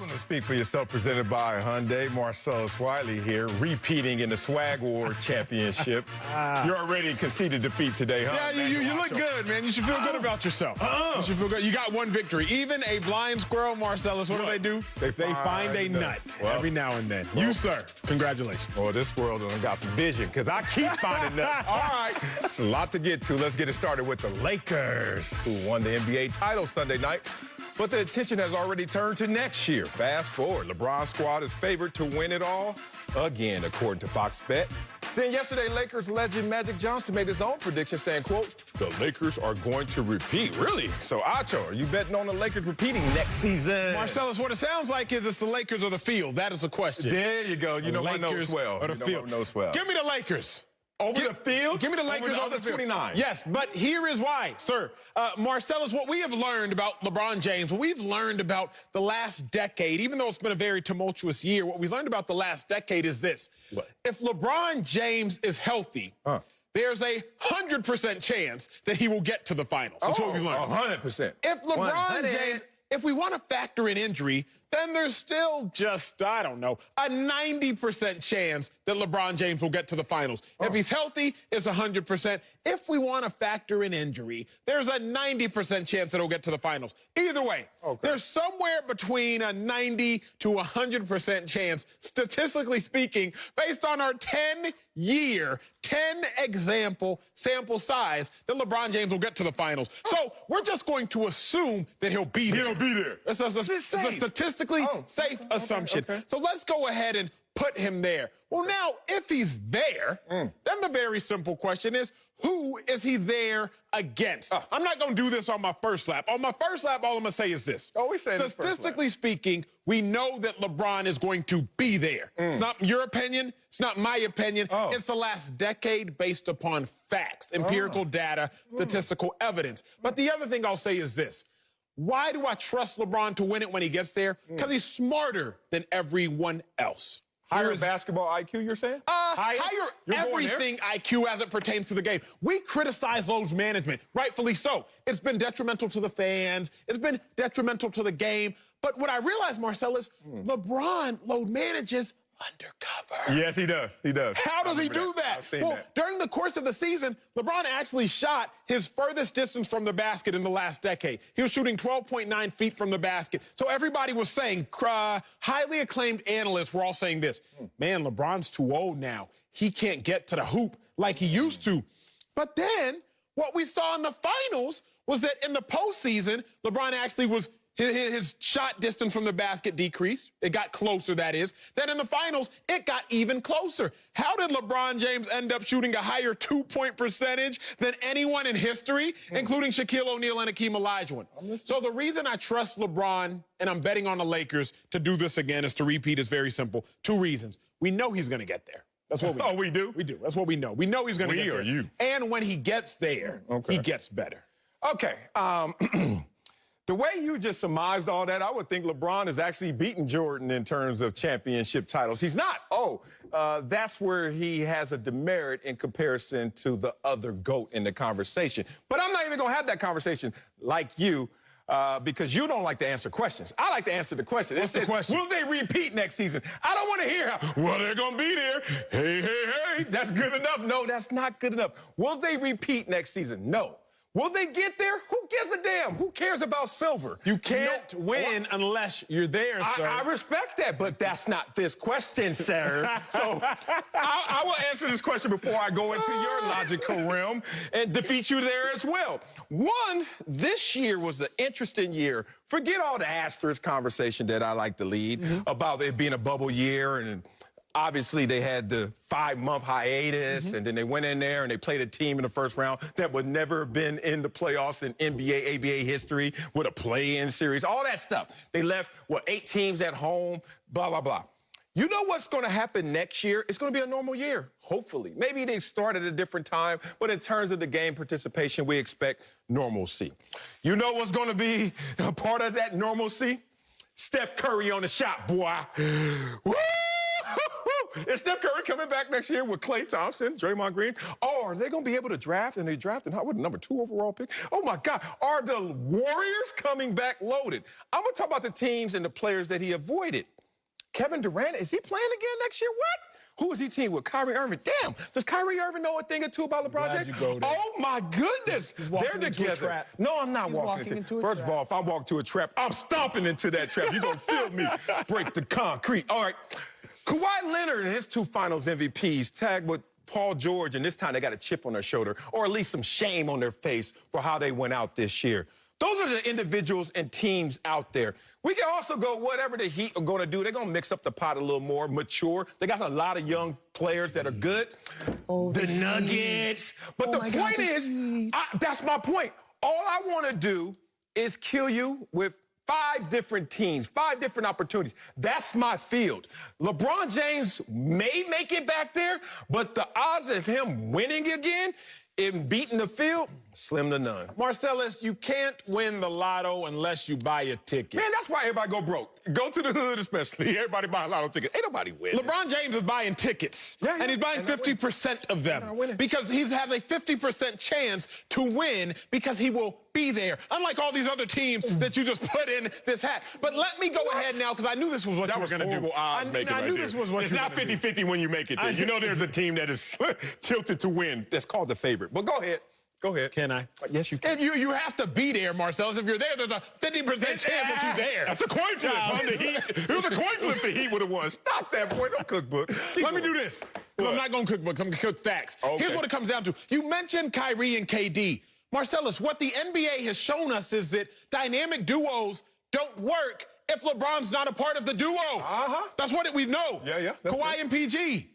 Welcome to Speak for Yourself, presented by Hyundai. Marcellus Wiley here, repeating in the Swag Award Championship. You already conceded defeat today, huh? Yeah, you look good, man. You should feel good about yourself. You should feel good. You got one victory. Even a blind squirrel, Marcellus, what do? They find a nut every now and then. You, sir, congratulations. Well, this world done got some vision, because I keep finding nuts. All right, it's a lot to get to. Let's get it started with the Lakers, who won the NBA title Sunday night. But the attention has already turned to next year. Fast forward, LeBron's squad is favored to win it all again, according to Fox Bet. Then yesterday, Lakers legend Magic Johnson made his own prediction, saying, quote, the Lakers are going to repeat. Really? So, Acho, are you betting on the Lakers repeating next season? Marcellus, what it sounds like is it's the Lakers or the field. That is the question. There you go. You know my Lakers notes well. Or the field. Knows well. Give me the Lakers. Over the field? Give me the Lakers over the 29. Yes, but here is why, sir. Marcellus, what we have learned about LeBron James, what we've learned about the last decade, even though it's been a very tumultuous year, what we've learned about the last decade is this. What? If LeBron James is healthy, there's a 100% chance that he will get to the finals. That's what we've learned. 100%. If LeBron James, if we want to factor in injury, then there's still just, I don't know, a 90% chance that LeBron James will get to the finals. If he's healthy, it's 100%. If we want to factor in injury, there's a 90% chance that he'll get to the finals. Either way, there's somewhere between a 90 to 100% chance, statistically speaking, based on our 10-year, 10-example sample size, that LeBron James will get to the finals. So we're just going to assume that he'll be there. He'll be there. It's a statistically safe assumption. Okay. So let's go ahead and put him there. Well, now, if he's there, then the very simple question is, who is he there against? I'm not going to do this on my first lap. On my first lap, all I'm going to say is this. We say statistically speaking, we know that LeBron is going to be there. It's not your opinion. It's not my opinion. It's the last decade based upon facts, empirical data, statistical evidence. But the other thing I'll say is this. Why do I trust LeBron to win it when he gets there? Because he's smarter than everyone else. Higher basketball IQ, you're saying? Higher everything IQ as it pertains to the game. We criticize load management, rightfully so. It's been detrimental to the fans. It's been detrimental to the game. But what I realize, Marcellus, LeBron load manages undercover. Yes, he does. He does. How does he do that? I've seen that. During the course of the season, LeBron actually shot his furthest distance from the basket in the last decade. He was shooting 12.9 feet from the basket. So everybody was saying, highly acclaimed analysts were all saying this, man, LeBron's too old now. He can't get to the hoop like he used to. But then what we saw in the finals was that in the postseason, LeBron actually was his shot distance from the basket decreased. It got closer, that is. Then in the finals, it got even closer. How did LeBron James end up shooting a higher two-point percentage than anyone in history, including Shaquille O'Neal and Hakeem Olajuwon? So the reason I trust LeBron and I'm betting on the Lakers to do this again is to repeat is very simple. Two reasons. We know he's going to get there. That's what we know. Oh, we do? We do. That's what we know. We know he's going to get there. We or you? And when he gets there, he gets better. Okay. The way you just surmised all that, I would think LeBron is actually beating Jordan in terms of championship titles. He's not. That's where he has a demerit in comparison to the other GOAT in the conversation. But I'm not even going to have that conversation like you because you don't like to answer questions. I like to answer the question. What's the question? Will they repeat next season? I don't want to hear well, they're going to be there. Hey. That's good enough. No, that's not good enough. Will they repeat next season? No. Will they get there? Who gives a damn? Who cares about silver? You can't win unless you're there, sir. I respect that, but that's not this question, sir. So I will answer this question before I go into your logical realm and defeat you there as well. One, this year was an interesting year. Forget all the asterisk conversation that I like to lead about it being a bubble year and obviously, they had the 5-month hiatus, and then they went in there and they played a team in the first round that would never have been in the playoffs in NBA, ABA history with a play-in series, all that stuff. They left, 8 teams at home, blah, blah, blah. You know what's going to happen next year? It's going to be a normal year, hopefully. Maybe they start at a different time, but in terms of the game participation, we expect normalcy. You know what's going to be a part of that normalcy? Steph Curry on the shot, boy. Woo! Is Steph Curry coming back next year with Klay Thompson, Draymond Green? Or are they going to be able to draft? And they drafted with the number 2 overall pick? Oh, my God. Are the Warriors coming back loaded? I'm going to talk about the teams and the players that he avoided. Kevin Durant, is he playing again next year? What? Who is he teamed with? Kyrie Irving. Damn, does Kyrie Irving know a thing or two about LeBron James? Oh, my goodness. They're together. No, I'm not walking into a trap. First of all, if I walk to a trap, I'm stomping into that trap. You're going to feel me break the concrete. All right. Kawhi Leonard and his 2 finals MVPs tagged with Paul George, and this time they got a chip on their shoulder, or at least some shame on their face for how they went out this year. Those are the individuals and teams out there. We can also go whatever the Heat are going to do. They're going to mix up the pot a little more, mature. They got a lot of young players that are good. The Nuggets. But the point is, that's my point. All I want to do is kill you with 5 different teams, 5 different opportunities. That's my field. LeBron James may make it back there, but the odds of him winning again and beating the field, slim to none. Marcellus, you can't win the lotto unless you buy a ticket. Man, that's why everybody go broke. Go to the hood especially. Everybody buy a lotto ticket. Ain't nobody win. LeBron James is buying tickets, and he's buying 50% of them because he has a 50% chance to win because he will be there, unlike all these other teams that you just put in this hat. But let me go ahead now because I knew this was what you were going to do. I knew this was what you were going to do. It's not 50-50 when you make it there. You know there's a team that is tilted to win. That's called the favorite. But go ahead. Go ahead. Can I? Yes, you can. And you have to be there, Marcellus. If you're there, there's a 50% chance that you're there. That's a coin flip. It was a coin flip the Heat would have won. Stop that, boy. Don't cookbook. Let me do this. I'm not going to cook books. I'm going to cook facts. Okay. Here's what it comes down to. You mentioned Kyrie and KD. Marcellus, what the NBA has shown us is that dynamic duos don't work if LeBron's not a part of the duo. That's what we know. Yeah. Kawhi and PG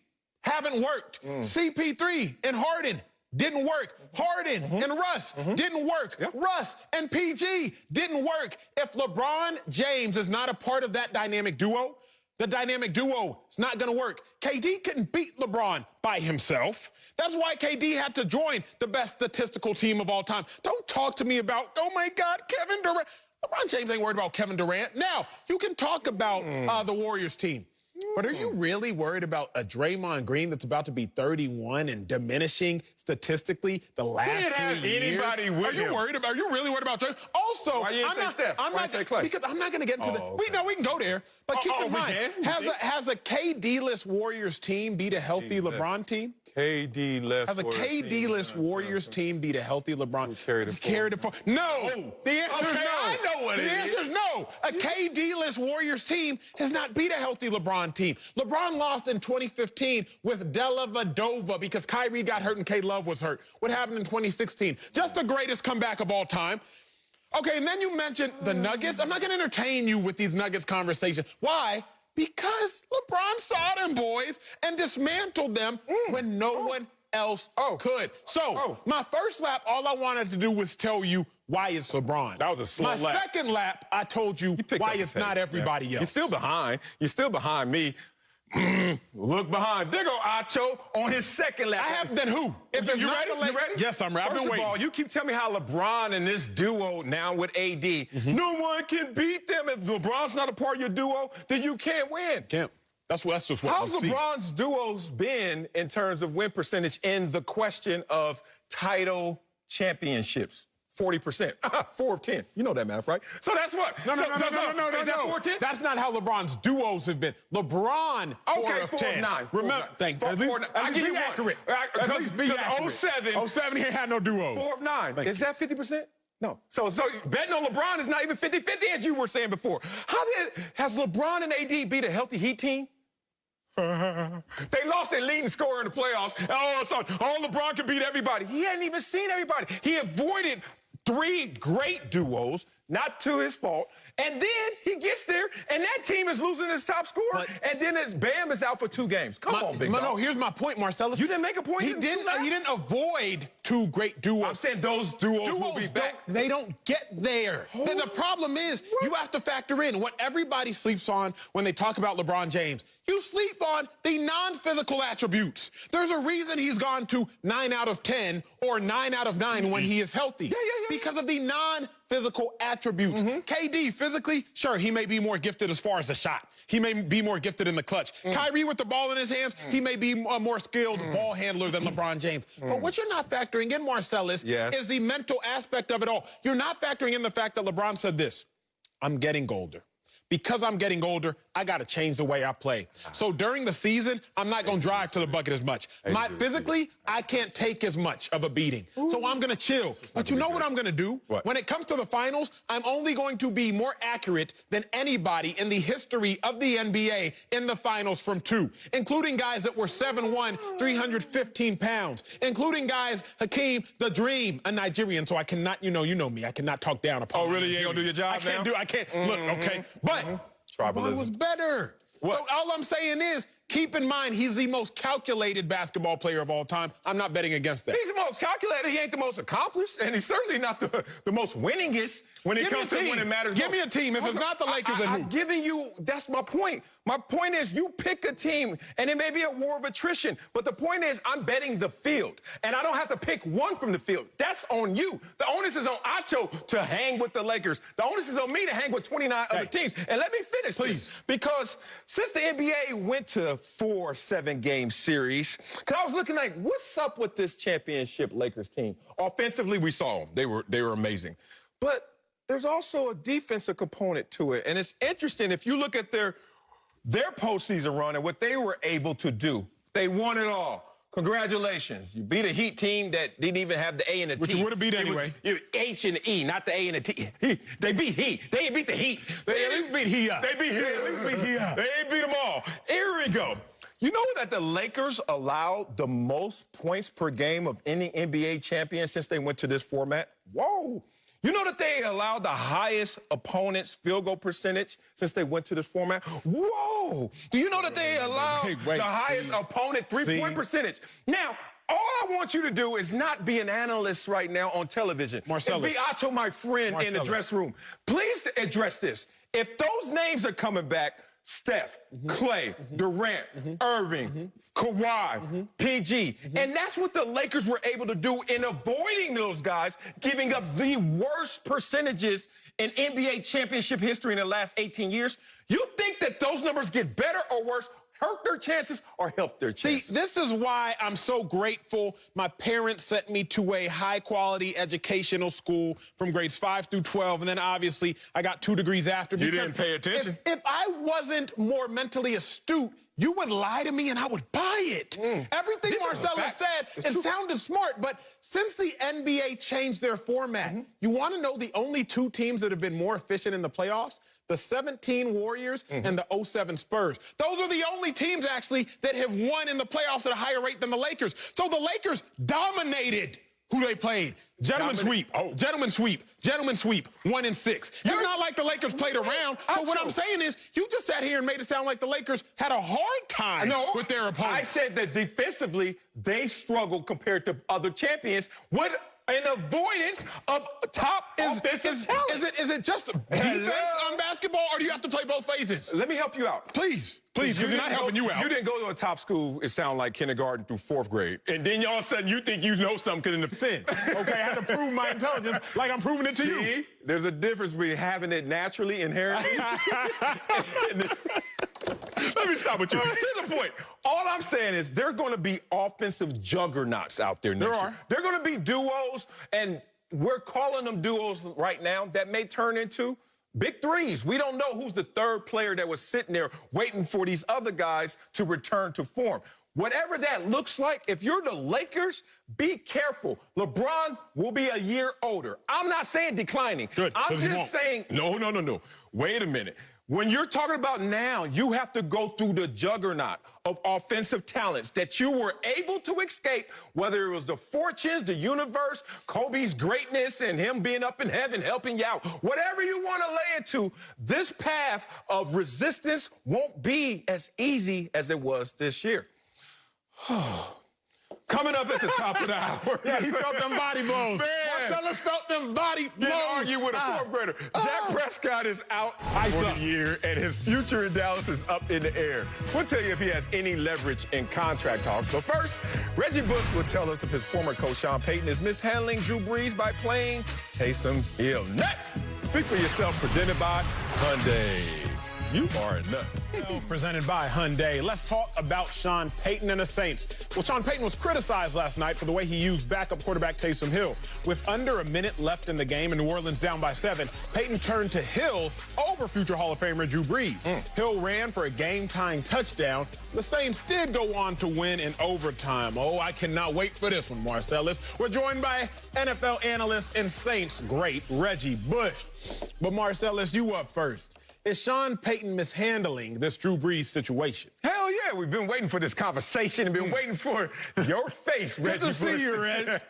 haven't worked. CP3 and Harden didn't work. Harden and Russ didn't work. Russ and PG didn't work. If LeBron James is not a part of that dynamic duo, the dynamic duo is not going to work. KD couldn't beat LeBron by himself. That's why KD had to join the best statistical team of all time. Don't talk to me about, oh, my God, Kevin Durant. LeBron James ain't worried about Kevin Durant. Now, you can talk about the Warriors team. But are you really worried about a Draymond Green that's about to be 31 and diminishing statistically the last 3 years? Anybody with him. Are you really worried about Draymond? Also, why you didn't say Steph? Why you say Klay? Because I'm not going to get into we can go there. But keep in mind, has a KD-less Warriors team beat a healthy LeBron team? KD-less. Has a KD-less Warriors team beat a healthy LeBron? Carried it forward. No. The answer is no. I know what it is. The answer is no. A KD-less Warriors team has not beat a healthy LeBron team. LeBron lost in 2015 with Della Vadova because Kyrie got hurt and K-Love was hurt. What happened in 2016? Just the greatest comeback of all time. Okay, and then you mentioned the Nuggets. I'm not going to entertain you with these Nuggets conversations. Why? Because LeBron saw them boys and dismantled them when no one else could. So, my first lap, all I wanted to do was tell you why it's LeBron. That was a slow lap. My second lap, I told you why it's not everybody else. You're still behind. You're still behind me. Look behind. There go Acho on his second lap. I have then who? If you ready? You ready? Yes, I'm ready. First of all, you keep telling me how LeBron and this duo now with AD, no one can beat them. If LeBron's not a part of your duo, then you can't win. Can't. That's just what How's LeBron's duos been in terms of win percentage in the question of title championships? 40%. 4 of 10. You know that math, right? So that's what? No. Is that 4 of 10? That's not how LeBron's duos have been. LeBron, 4 of 10. 9. Remember, thank you. I give you accurate. Because 07 he had no duos. 4 of 9. Is that 50%? No. So betting on LeBron is not even 50-50, as you were saying before. Has LeBron and AD beat a healthy Heat team? They lost their leading scorer in the playoffs. So LeBron can beat everybody. He hadn't even seen everybody. He avoided 3 great duos, not to his fault. And then he gets there, and that team is losing its top scorer. And then Bam is out for 2 games. Come on, big dog. No, here's my point, Marcellus. You didn't make a point? He didn't avoid 2 great duos. I'm saying those duos will be back. They don't get there. The problem is you have to factor in what everybody sleeps on when they talk about LeBron James. You sleep on the non-physical attributes. There's a reason he's gone to 9 out of 10 or 9 out of 9 when he is healthy. Because of the non-physical attributes. attributes. KD, physically, sure, he may be more gifted as far as the shot. He may be more gifted in the clutch. Kyrie with the ball in his hands, he may be a more skilled ball handler than LeBron James. But what you're not factoring in, Marcellus, is the mental aspect of it all. You're not factoring in the fact that LeBron said this: I'm getting older. Because I'm getting older, I got to change the way I play. So during the season, I'm not going to drive to the bucket as much. Physically, I can't take as much of a beating. So I'm going to chill. But you know what I'm going to do? When it comes to the finals, I'm only going to be more accurate than anybody in the history of the NBA in the finals from 2, including guys that were 7'1", 315 pounds, including guys, Hakeem the Dream, a Nigerian, so I cannot, you know me, I cannot talk down upon Oh, really? You ain't going to do your job now? I can't. Look, okay. But LeBron was better. So all I'm saying is, keep in mind, he's the most calculated basketball player of all time. I'm not betting against that. He's the most calculated. He ain't the most accomplished, and he's certainly not the most winningest when it comes to when it matters. Give me a team. If it's not the Lakers, then who? I'm giving you, that's my point. My point is, you pick a team, and it may be a war of attrition, but the point is, I'm betting the field, and I don't have to pick one from the field. That's on you. The onus is on Acho to hang with the Lakers. The onus is on me to hang with 29 other teams. And let me finish, please, because since the NBA went to 4-7-game series, because I was looking like, what's up with this championship Lakers team? Offensively, we saw them. They were amazing. But there's also a defensive component to it, and it's interesting. If you look at their postseason run and what they were able to do, they won it all. Congratulations. You beat a Heat team that didn't even have the A and the T. Which you would have beat anyway. H and the E, not the A and the T. They beat Heat. They beat the Heat. They at least beat Heat up. They beat Heat. At least beat Heat up. They ain't beat them all. Here we go. You know that the Lakers allowed the most points per game of any NBA champion since they went to this format? Whoa. You know that they allowed the highest opponent's field goal percentage since they went to this format? Whoa! Do you know that they allowed the highest opponent three-point percentage? Now, all I want you to do is not be an analyst right now on television. Marcellus. And be Acho, my friend, in the dressing room. Please address this. If those names are coming back, Steph, Clay, Durant, Irving, Kawhi, PG. And that's what the Lakers were able to do in avoiding those guys, giving up the worst percentages in NBA championship history in the last 18 years. You think that those numbers get better or worse, hurt their chances, or help their chances? See, this is why I'm so grateful my parents sent me to a high-quality educational school from grades 5 through 12, and then obviously I got 2 degrees after. You didn't pay attention? If I wasn't more mentally astute, you would lie to me and I would buy it. Everything Marcellus said, it sounded smart, but since the NBA changed their format, you want to know the only 2 teams that have been more efficient in the playoffs? The 17 Warriors and the 07 Spurs. Those are the only teams, actually, that have won in the playoffs at a higher rate than the Lakers. So the Lakers dominated who they played. Gentlemen sweep, gentlemen sweep, gentlemen sweep, 1-6. It's not like the Lakers played around. So what I'm saying is, you just sat here and made it sound like the Lakers had a hard time with their opponents. I said that defensively, they struggled compared to other champions with an avoidance of top offensive talent. Is it just defense on basketball, or do you have to play both phases? Let me help you out. Please, because you're not helping you out. You didn't go to a top school, it sounds like kindergarten through 4th grade. And then all of a sudden you think you know something in the sin. Okay, I had to prove my intelligence like I'm proving it to you. There's a difference between having it naturally, inherently. Let me stop with you. Here's the point. All I'm saying is there are going to be offensive juggernauts out there next year. There are going to be duos, and we're calling them duos right now that may turn into big threes. We don't know who's the 3rd player that was sitting there waiting for these other guys to return to form. Whatever that looks like, if you're the Lakers, be careful. LeBron will be a year older. I'm not saying declining. I'm just saying... No. Wait a minute. When you're talking about now, you have to go through the juggernaut of offensive talents that you were able to escape, whether it was the fortunes, the universe, Kobe's greatness, and him being up in heaven helping you out. Whatever you want to lay it to, this path of resistance won't be as easy as it was this year. Coming up at the top of the hour. Yeah, he felt them body blows. Marcellus felt them body blows. Didn't argue with a 4th grader. Dak Prescott is out for the year, and his future in Dallas is up in the air. We'll tell you if he has any leverage in contract talks. But first, Reggie Bush will tell us if his former coach Sean Payton is mishandling Drew Brees by playing Taysom Hill. Next! Speak for yourself, presented by Hyundai. You are a nut. Presented by Hyundai. Let's talk about Sean Payton and the Saints. Well, Sean Payton was criticized last night for the way he used backup quarterback Taysom Hill. With under a minute left in the game and New Orleans down by 7, Payton turned to Hill over future Hall of Famer Drew Brees. Hill ran for a game-tying touchdown. The Saints did go on to win in overtime. Oh, I cannot wait for this one, Marcellus. We're joined by NFL analyst and Saints great Reggie Bush. But Marcellus, you up first. Is Sean Payton mishandling this Drew Brees situation? Hell yeah, we've been waiting for this conversation and been waiting for your face, Reggie. Good to see you, Reg.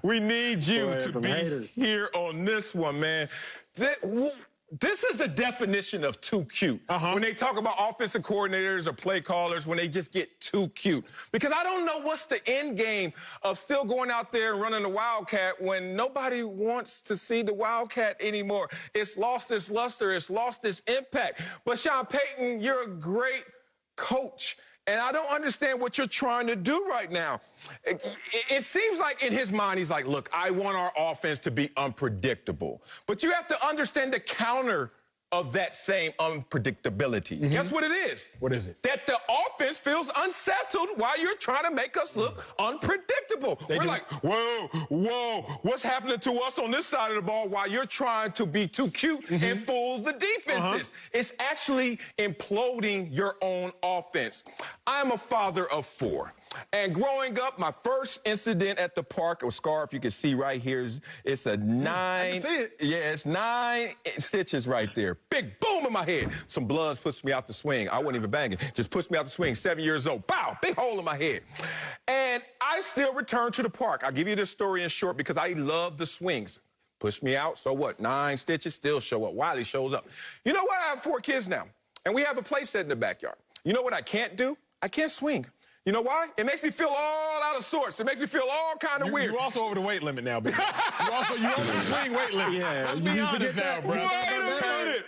We need you to be haters here on this one, man. This is the definition of too cute. When they talk about offensive coordinators or play callers, when they just get too cute. Because I don't know what's the end game of still going out there and running the Wildcat when nobody wants to see the Wildcat anymore. It's lost its luster. It's lost its impact. But Sean Payton, you're a great coach. And I don't understand what you're trying to do right now. It seems like in his mind, he's like, look, I want our offense to be unpredictable. But you have to understand the counter of that same unpredictability. Guess what it is? What is it? That the offense feels unsettled while you're trying to make us look unpredictable. We're like, whoa, what's happening to us on this side of the ball while you're trying to be too cute and fool the defenses? It's actually imploding your own offense. I'm a father of 4. And growing up, my first incident at the park, or scar, if you can see right here, it's a 9. I can see it. Yeah, it's 9 stitches right there. Big boom in my head. Some bloods pushed me out the swing. I wasn't even banging. Just pushed me out the swing. 7 years old. Bow! Big hole in my head. And I still return to the park. I'll give you this story in short because I love the swings. Push me out, so what? 9 stitches, still show up. Wiley shows up. You know what? I have 4 kids now, and we have a play set in the backyard. You know what I can't do? I can't swing. You know why? It makes me feel all out of sorts. It makes me feel all kind of weird. You're also over the weight limit now, baby. you over the swing weight limit. Yeah, Let's be honest now, bro. Wait a minute.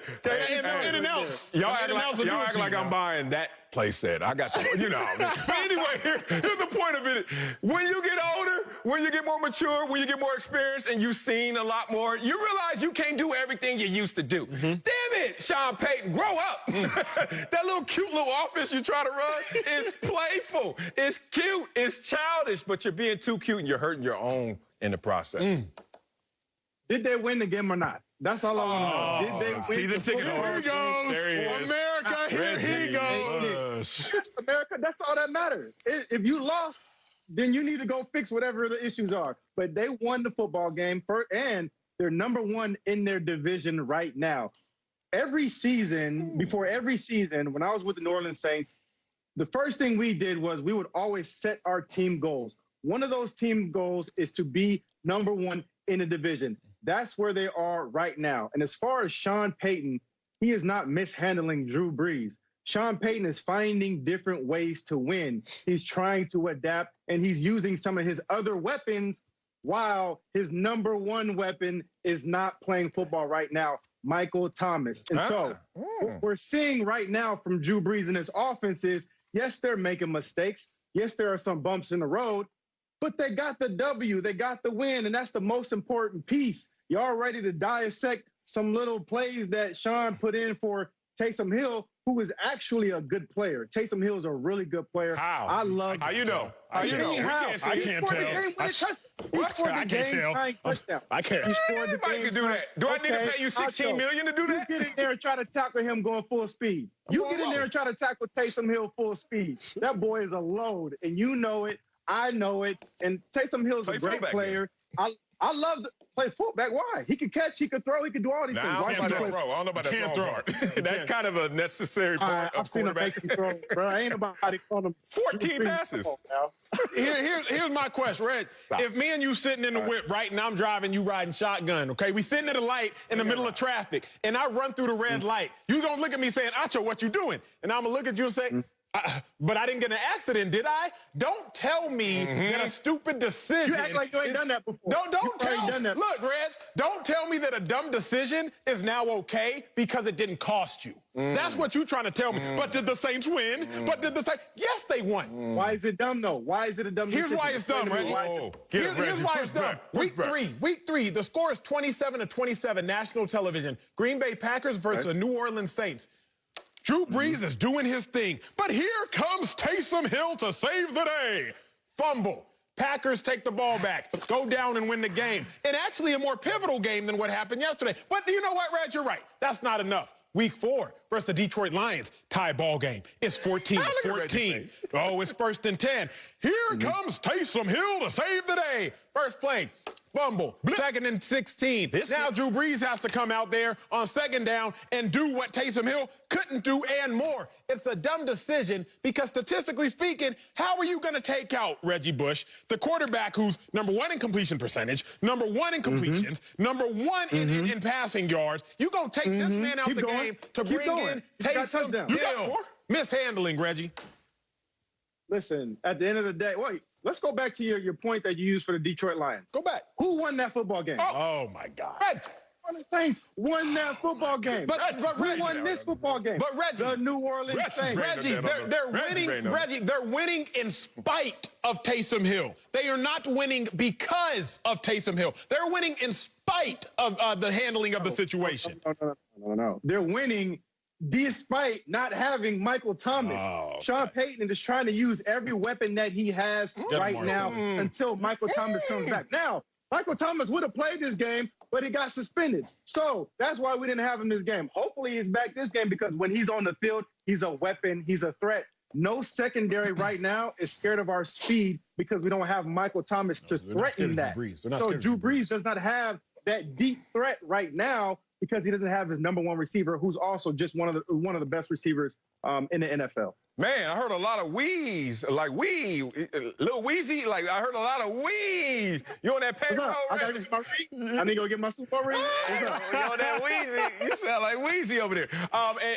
In and outs. Y'all act like I'm buying that play set. I got the, But anyway, here's the point of it. When you get older, when you get more mature, when you get more experience, and you've seen a lot more, you realize you can't do everything you used to do. Damn it, Sean Payton, grow up. That little cute little offense you try to run is playful. It's cute. It's childish, but you're being too cute and you're hurting your own in the process. Did they win the game or not? That's all I want to know. Did they win? Season ticket holder. Here he goes. There he is. America, here he goes. Yes, America, that's all that matters. If you lost, then you need to go fix whatever the issues are. But they won the football game, and they're number 1 in their division right now. Every season, before every season, when I was with the New Orleans Saints, the first thing we did was we would always set our team goals. One of those team goals is to be number 1 in the division. That's where they are right now. And as far as Sean Payton, he is not mishandling Drew Brees. Sean Payton is finding different ways to win. He's trying to adapt, and he's using some of his other weapons while his number 1 weapon is not playing football right now, Michael Thomas. And so what we're seeing right now from Drew Brees and his offense is, yes, they're making mistakes. Yes, there are some bumps in the road, but they got the W, they got the win, and that's the most important piece. Y'all ready to dissect some little plays that Sean put in for Taysom Hill, who is actually a good player. Taysom Hill is a really good player. How? I love How you know? How you know? I can't tell. He scored the game-tying touchdown. I can't. He scored the Anybody can do that. Do I need to pay you $16 million to do that? You get in there and try to tackle him going full speed. You get in there and try to tackle Taysom Hill full speed. That boy is a load, and you know it. I know it. And Taysom Hill's a great player. I love to play fullback. Why? He can catch, he can throw, he can do all these things. I don't know about that throw part. That's kind of a necessary part of I've seen him make some throws, bro. Ain't nobody calling him 14 passes. Here's my question, Red. If me and you sitting in the whip, right, and I'm driving, you riding shotgun, okay? We sitting at a light in the middle of traffic, and I run through the red light. You gonna look at me saying, Acho, what you doing? And I'm gonna look at you and say, But I didn't get in an accident, did I? Don't tell me that a stupid decision. You act like you ain't done that before. Don't tell me. Done that. Look, Reg, don't tell me that a dumb decision is now okay because it didn't cost you. That's what you're trying to tell me. But did the Saints win? But did the Saints? Yes, they won. Why is it dumb, though? Why is it a dumb decision? Here's why it's dumb, Reg. Here's why it's dumb. Week three, the score is 27-27, national television. Green Bay Packers versus the New Orleans Saints. Drew Brees is doing his thing, but here comes Taysom Hill to save the day. Fumble. Packers take the ball back, go down and win the game. And actually a more pivotal game than what happened yesterday. But you know what, Reg? You're right. That's not enough. Week 4 versus the Detroit Lions. Tie ball game. It's 14-14. Oh, it's 1st and 10. Here comes Taysom Hill to save the day. First play. Fumble, 2nd and 16. Now Drew Brees has to come out there on 2nd down and do what Taysom Hill couldn't do and more. It's a dumb decision because statistically speaking, how are you going to take out Reggie Bush, the quarterback who's number 1 in completion percentage, number 1 in completions, number 1 in passing yards? You're going to take this man out the game to bring in Taysom Hill. Mishandling, Reggie. Listen, at the end of the day, wait. Let's go back to your point that you used for the Detroit Lions. Go back. Who won that football game? Oh my God. The Saints won that football game. But who won this football game? But Reggie, the New Orleans Saints. Reggie, they're winning. Reggie, they're winning in spite of Taysom Hill. They are not winning because of Taysom Hill. They're winning in spite of the handling of the situation. No. They're winning despite not having Michael Thomas. Sean Payton is trying to use every weapon that he has right now until Michael Thomas comes back. Now, Michael Thomas would have played this game, but he got suspended. So that's why we didn't have him this game. Hopefully he's back this game because when he's on the field, he's a weapon, he's a threat. No secondary right now is scared of our speed because we don't have Michael Thomas to threaten that. So Drew Brees does not have that deep threat right now because he doesn't have his number 1 receiver, who's also just one of the best receivers in the NFL. Man, I heard a lot of wheeze, like Lil Weezy. Like I heard a lot of wheeze. You on that payroll? I need to go get my Super Bowl ring. What's up? You on that Weezy? You sound like Weezy over there.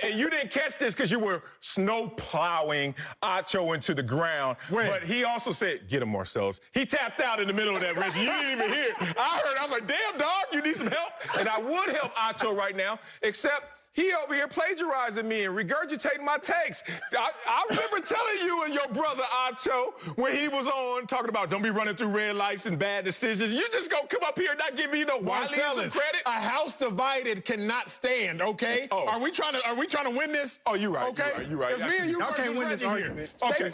And you didn't catch this because you were snow plowing Acho into the ground. But he also said, "Get him, Marcellus." He tapped out in the middle of that, Reggie. You didn't even hear. I was like, "Damn, dog, you need some help." And I would help Acho right now, except he over here plagiarizing me and regurgitating my takes. I remember telling you and your brother Acho when he was on talking about don't be running through red lights and bad decisions. You just gonna come up here and not give me no Wiley some credit. A house divided cannot stand. Okay. Are we trying to win this? Oh, you're right. Okay. You're right. Y'all can't win this argument. Okay.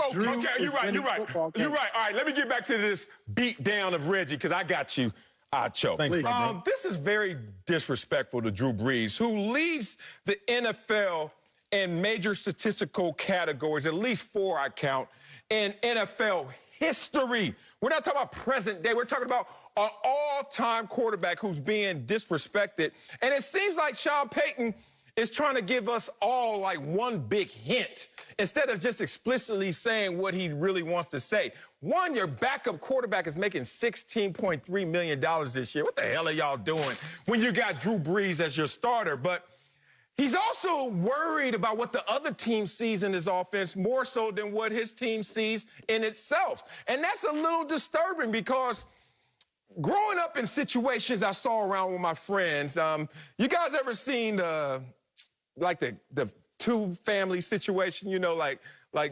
You're right. You're right. All right. Let me get back to this beat down of Reggie because I got you. Acho. This is very disrespectful to Drew Brees, who leads the NFL in major statistical categories, at least 4 I count, in NFL history. We're not talking about present day. We're talking about an all-time quarterback who's being disrespected. And it seems like Sean Payton is trying to give us all like one big hint instead of just explicitly saying what he really wants to say. One, your backup quarterback is making $16.3 million this year. What the hell are y'all doing when you got Drew Brees as your starter? But he's also worried about what the other team sees in his offense more so than what his team sees in itself. And that's a little disturbing because growing up in situations I saw around with my friends, you guys ever seen the two-family situation, you know, like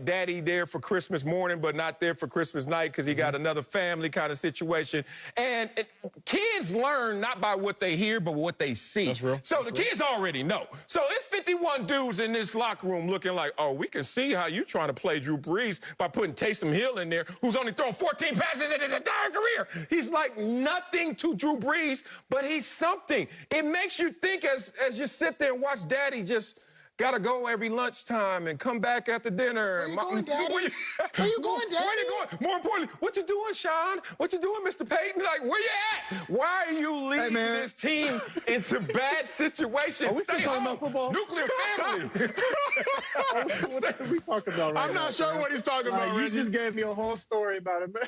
daddy there for Christmas morning but not there for Christmas night because he got another family kind of situation. And kids learn not by what they hear but what they see. That's real. So the kids already know. So it's 51 dudes in this locker room looking like, oh, we can see how you trying to play Drew Brees by putting Taysom Hill in there, who's only thrown 14 passes in his entire career. He's like nothing to Drew Brees, but he's something. It makes you think as you sit there and watch daddy just gotta go every lunchtime and come back after dinner. Where you going, Daddy? Where you going, Daddy? Where you going? More importantly, what you doing, Sean? What you doing, Mr. Payton? Like, where you at? Why are you leading this team into bad situations? Are we still talking about football? Nuclear family. What are we talking about right now? I'm not sure what he's talking about, You Reggie. just gave me a whole story about it, man.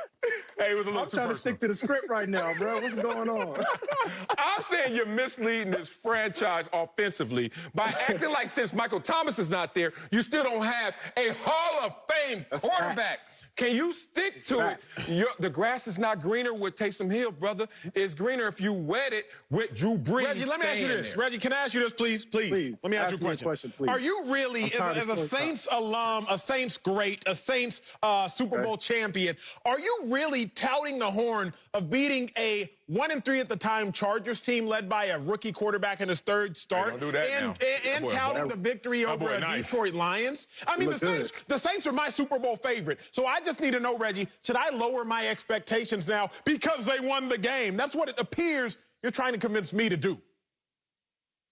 Hey, it was a little I'm trying to stick to the script right now, bro. What's going on? I'm saying you're misleading this franchise offensively by acting like since Michael Thomas is not there, you still don't have a Hall of Fame quarterback. Facts. Can you stick to it? The grass is not greener with Taysom Hill, brother. It's greener if you wet it with Drew Brees. Reggie, let me ask you this. Reggie, can I ask you this, please? Please. Let me ask you a question. Please. Are you really, as a Saints alum, a Saints great, a Saints Super Bowl champion, are you really touting the horn of beating a 1-3 at the time Chargers team led by a rookie quarterback in his third start? Hey, don't do that and now. touting the victory over a Detroit Lions? I mean, the Saints are my Super Bowl favorite. So I just need to know, Reggie, should I lower my expectations now because they won the game? That's what it appears you're trying to convince me to do.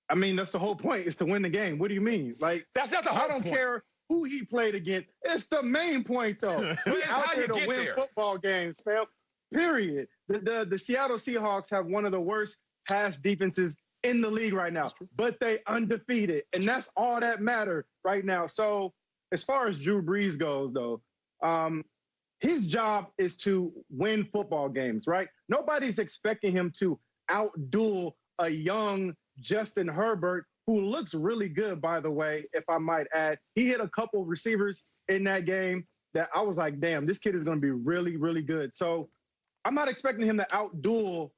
I mean, that's the whole point, is to win the game. What do you mean? Like, that's not the whole point. I don't care who he played against. It's the main point, though. He's out there to win football games, fam. Period. The Seattle Seahawks have one of the worst pass defenses in the league right now, but they undefeated, and that's all that matters right now. So as far as Drew Brees goes, though, his job is to win football games, right? Nobody's expecting him to outduel a young Justin Herbert, who looks really good, by the way, if I might add. He hit a couple receivers in that game that I was like, damn, this kid is going to be really, really good. So I'm not expecting him to outduel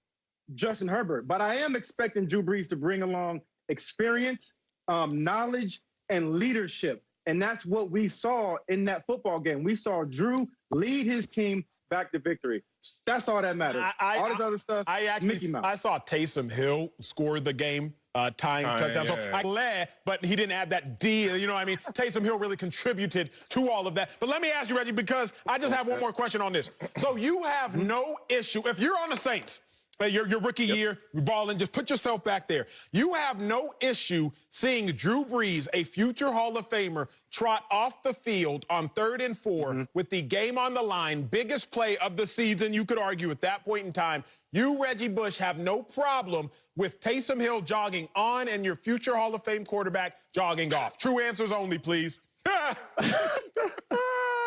Justin Herbert, but I am expecting Drew Brees to bring along experience, knowledge, and leadership. And that's what we saw in that football game. We saw Drew lead his team back to victory. That's all that matters. All this other stuff, Mickey Mouse. I saw Taysom Hill score the game. Time touchdown. So I led, but he didn't add that D. You know what I mean? Taysom Hill really contributed to all of that. But let me ask you, Reggie, because I just have one more question on this. So you have no issue, if you're on the Saints, your rookie year, you're balling, just put yourself back there. You have no issue seeing Drew Brees, a future Hall of Famer, trot off the field on 3rd and 4 with the game on the line, biggest play of the season, you could argue at that point in time. You, Reggie Bush, have no problem with Taysom Hill jogging on and your future Hall of Fame quarterback jogging off. True answers only, please.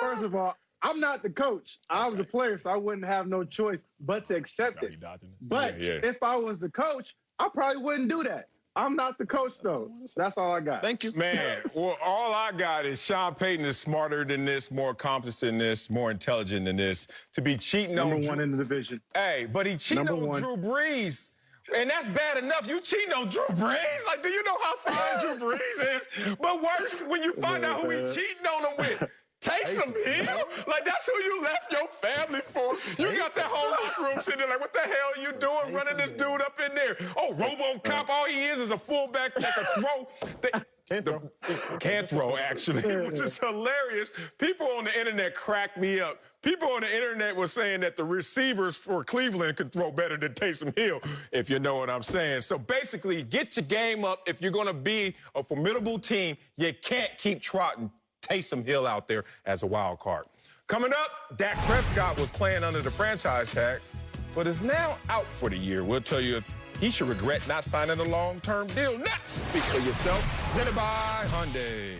First of all, I'm not the coach. I was the player, so I wouldn't have no choice but to accept it. But if I was the coach, I probably wouldn't do that. I'm not the coach, though. That's all I got. Thank you. Man, well, all I got is Sean Payton is smarter than this, more accomplished than this, more intelligent than this. To be cheating on Number one in the division. Hey, but he cheating on Drew Brees. And that's bad enough. You cheating on Drew Brees? Like, do you know how fine Drew Brees is? But worse, when you find out who he's cheating on him with. Taysom Hill? Like, that's who you left your family for. You got that whole locker room sitting there like, what the hell are you doing running this dude up in there? Oh, RoboCop, all he is a fullback that can throw. Can't throw, actually, which is hilarious. People on the internet cracked me up. People on the internet were saying that the receivers for Cleveland can throw better than Taysom Hill, if you know what I'm saying. So basically, get your game up. If you're going to be a formidable team, you can't keep trotting Taysom Hill out there as a wild card. Coming up, Dak Prescott was playing under the franchise tag, but is now out for the year. We'll tell you if he should regret not signing a long-term deal next. Speak for yourself, presented by Hyundai.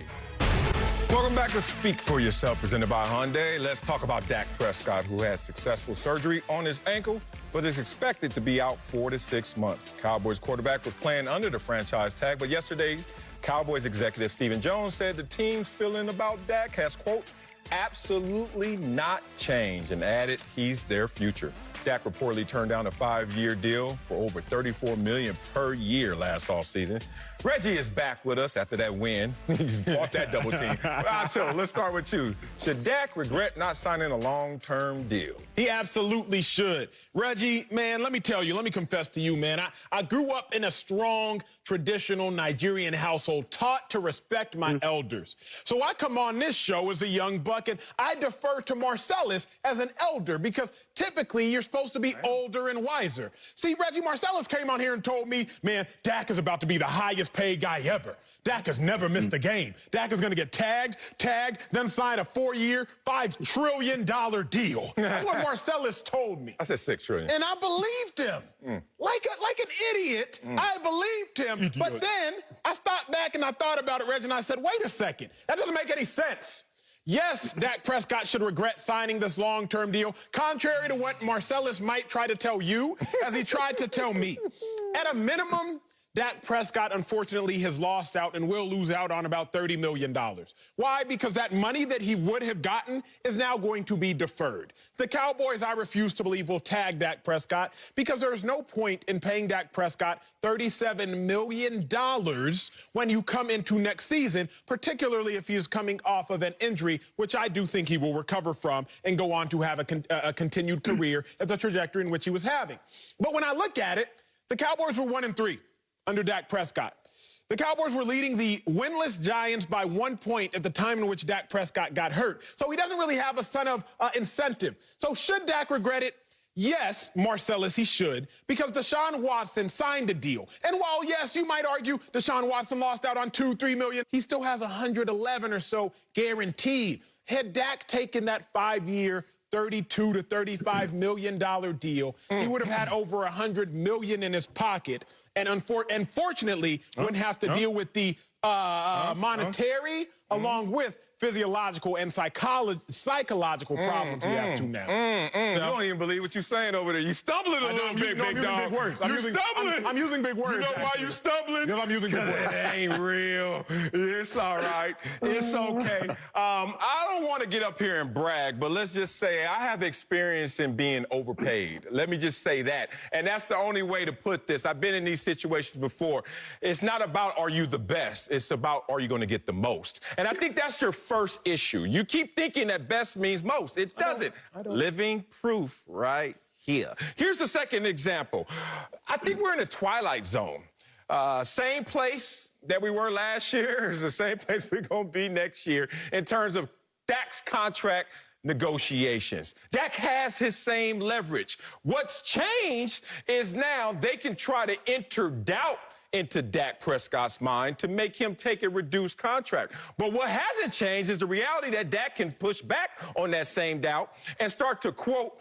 Welcome back to Speak for Yourself, presented by Hyundai. Let's talk about Dak Prescott, who had successful surgery on his ankle, but is expected to be out 4 to 6 months. Cowboys quarterback was playing under the franchise tag, but yesterday, Cowboys executive Stephen Jones said the team's feeling about Dak has, quote, absolutely not changed, and added he's their future. Dak reportedly turned down a 5-year deal for over $34 million per year last offseason. Reggie is back with us after that win. He fought that double team. Acho, let's start with you. Should Dak regret not signing a long-term deal? He absolutely should. Reggie, man, let me tell you, let me confess to you, man. I grew up in a strong, traditional Nigerian household, taught to respect my elders. So I come on this show as a young buck, and I defer to Marcellus as an elder because typically you're supposed to be older and wiser. See, Reggie, Marcellus came on here and told me, man, Dak is about to be the highest paid guy ever. Dak has never missed a game. Dak is going to get tagged, then sign a 4-year, $5 trillion deal. That's what Marcellus told me. I said $6 trillion. And I believed him. Like an idiot, I believed him. But then I thought back and I thought about it, Reggie, and I said, wait a second. That doesn't make any sense. Yes, Dak Prescott should regret signing this long-term deal, contrary to what Marcellus might try to tell you, as he tried to tell me. At a minimum, Dak Prescott, unfortunately, has lost out and will lose out on about $30 million. Why? Because that money that he would have gotten is now going to be deferred. The Cowboys, I refuse to believe, will tag Dak Prescott because there's no point in paying Dak Prescott $37 million when you come into next season, particularly if he is coming off of an injury, which I do think he will recover from and go on to have a continued career at the trajectory in which he was having. But when I look at it, the Cowboys were 1-3. Under Dak Prescott. The Cowboys were leading the winless Giants by 1 point at the time in which Dak Prescott got hurt. So he doesn't really have a ton of incentive. So should Dak regret it? Yes, Marcellus, he should, because Deshaun Watson signed a deal. And while, yes, you might argue Deshaun Watson lost out on $2-3 million, he still has 111 or so guaranteed. Had Dak taken that 5-year, $32 to $35 million deal, he would have had over $100 million in his pocket, and unfortunately wouldn't have to deal with the monetary along with physiological and psychological problems he has to now. You don't even believe what you're saying over there. You stumbling a little bit, big dog. Big words. You're stumbling. I'm using big words. You know why you're stumbling? Because I'm using big words. It ain't real. It's all right. It's okay. I don't want to get up here and brag, but let's just say I have experience in being overpaid. Let me just say that. And that's the only way to put this. I've been in these situations before. It's not about are you the best. It's about are you going to get the most. And I think that's your first issue. You keep thinking that best means most. It doesn't. Living proof right here. Here's the second example. I think we're in a twilight zone. Same place that we were last year is the same place we're going to be next year in terms of Dak's contract negotiations. Dak has his same leverage. What's changed is now they can try to enter doubt into Dak Prescott's mind to make him take a reduced contract. But what hasn't changed is the reality that Dak can push back on that same doubt and start to quote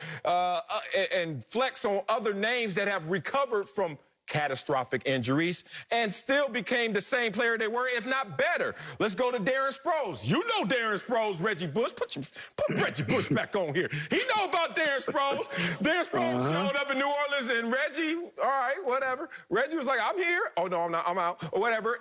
and flex on other names that have recovered from catastrophic injuries and still became the same player they were, if not better. Let's go to Darren Sproles. You know Darren Sproles, Reggie Bush. Put Reggie Bush back on here. He know about Darren Sproles. Darren Sproles showed up in New Orleans, and Reggie, all right, whatever. Reggie was like, I'm here. Oh, no, I'm not. I'm out. Or whatever.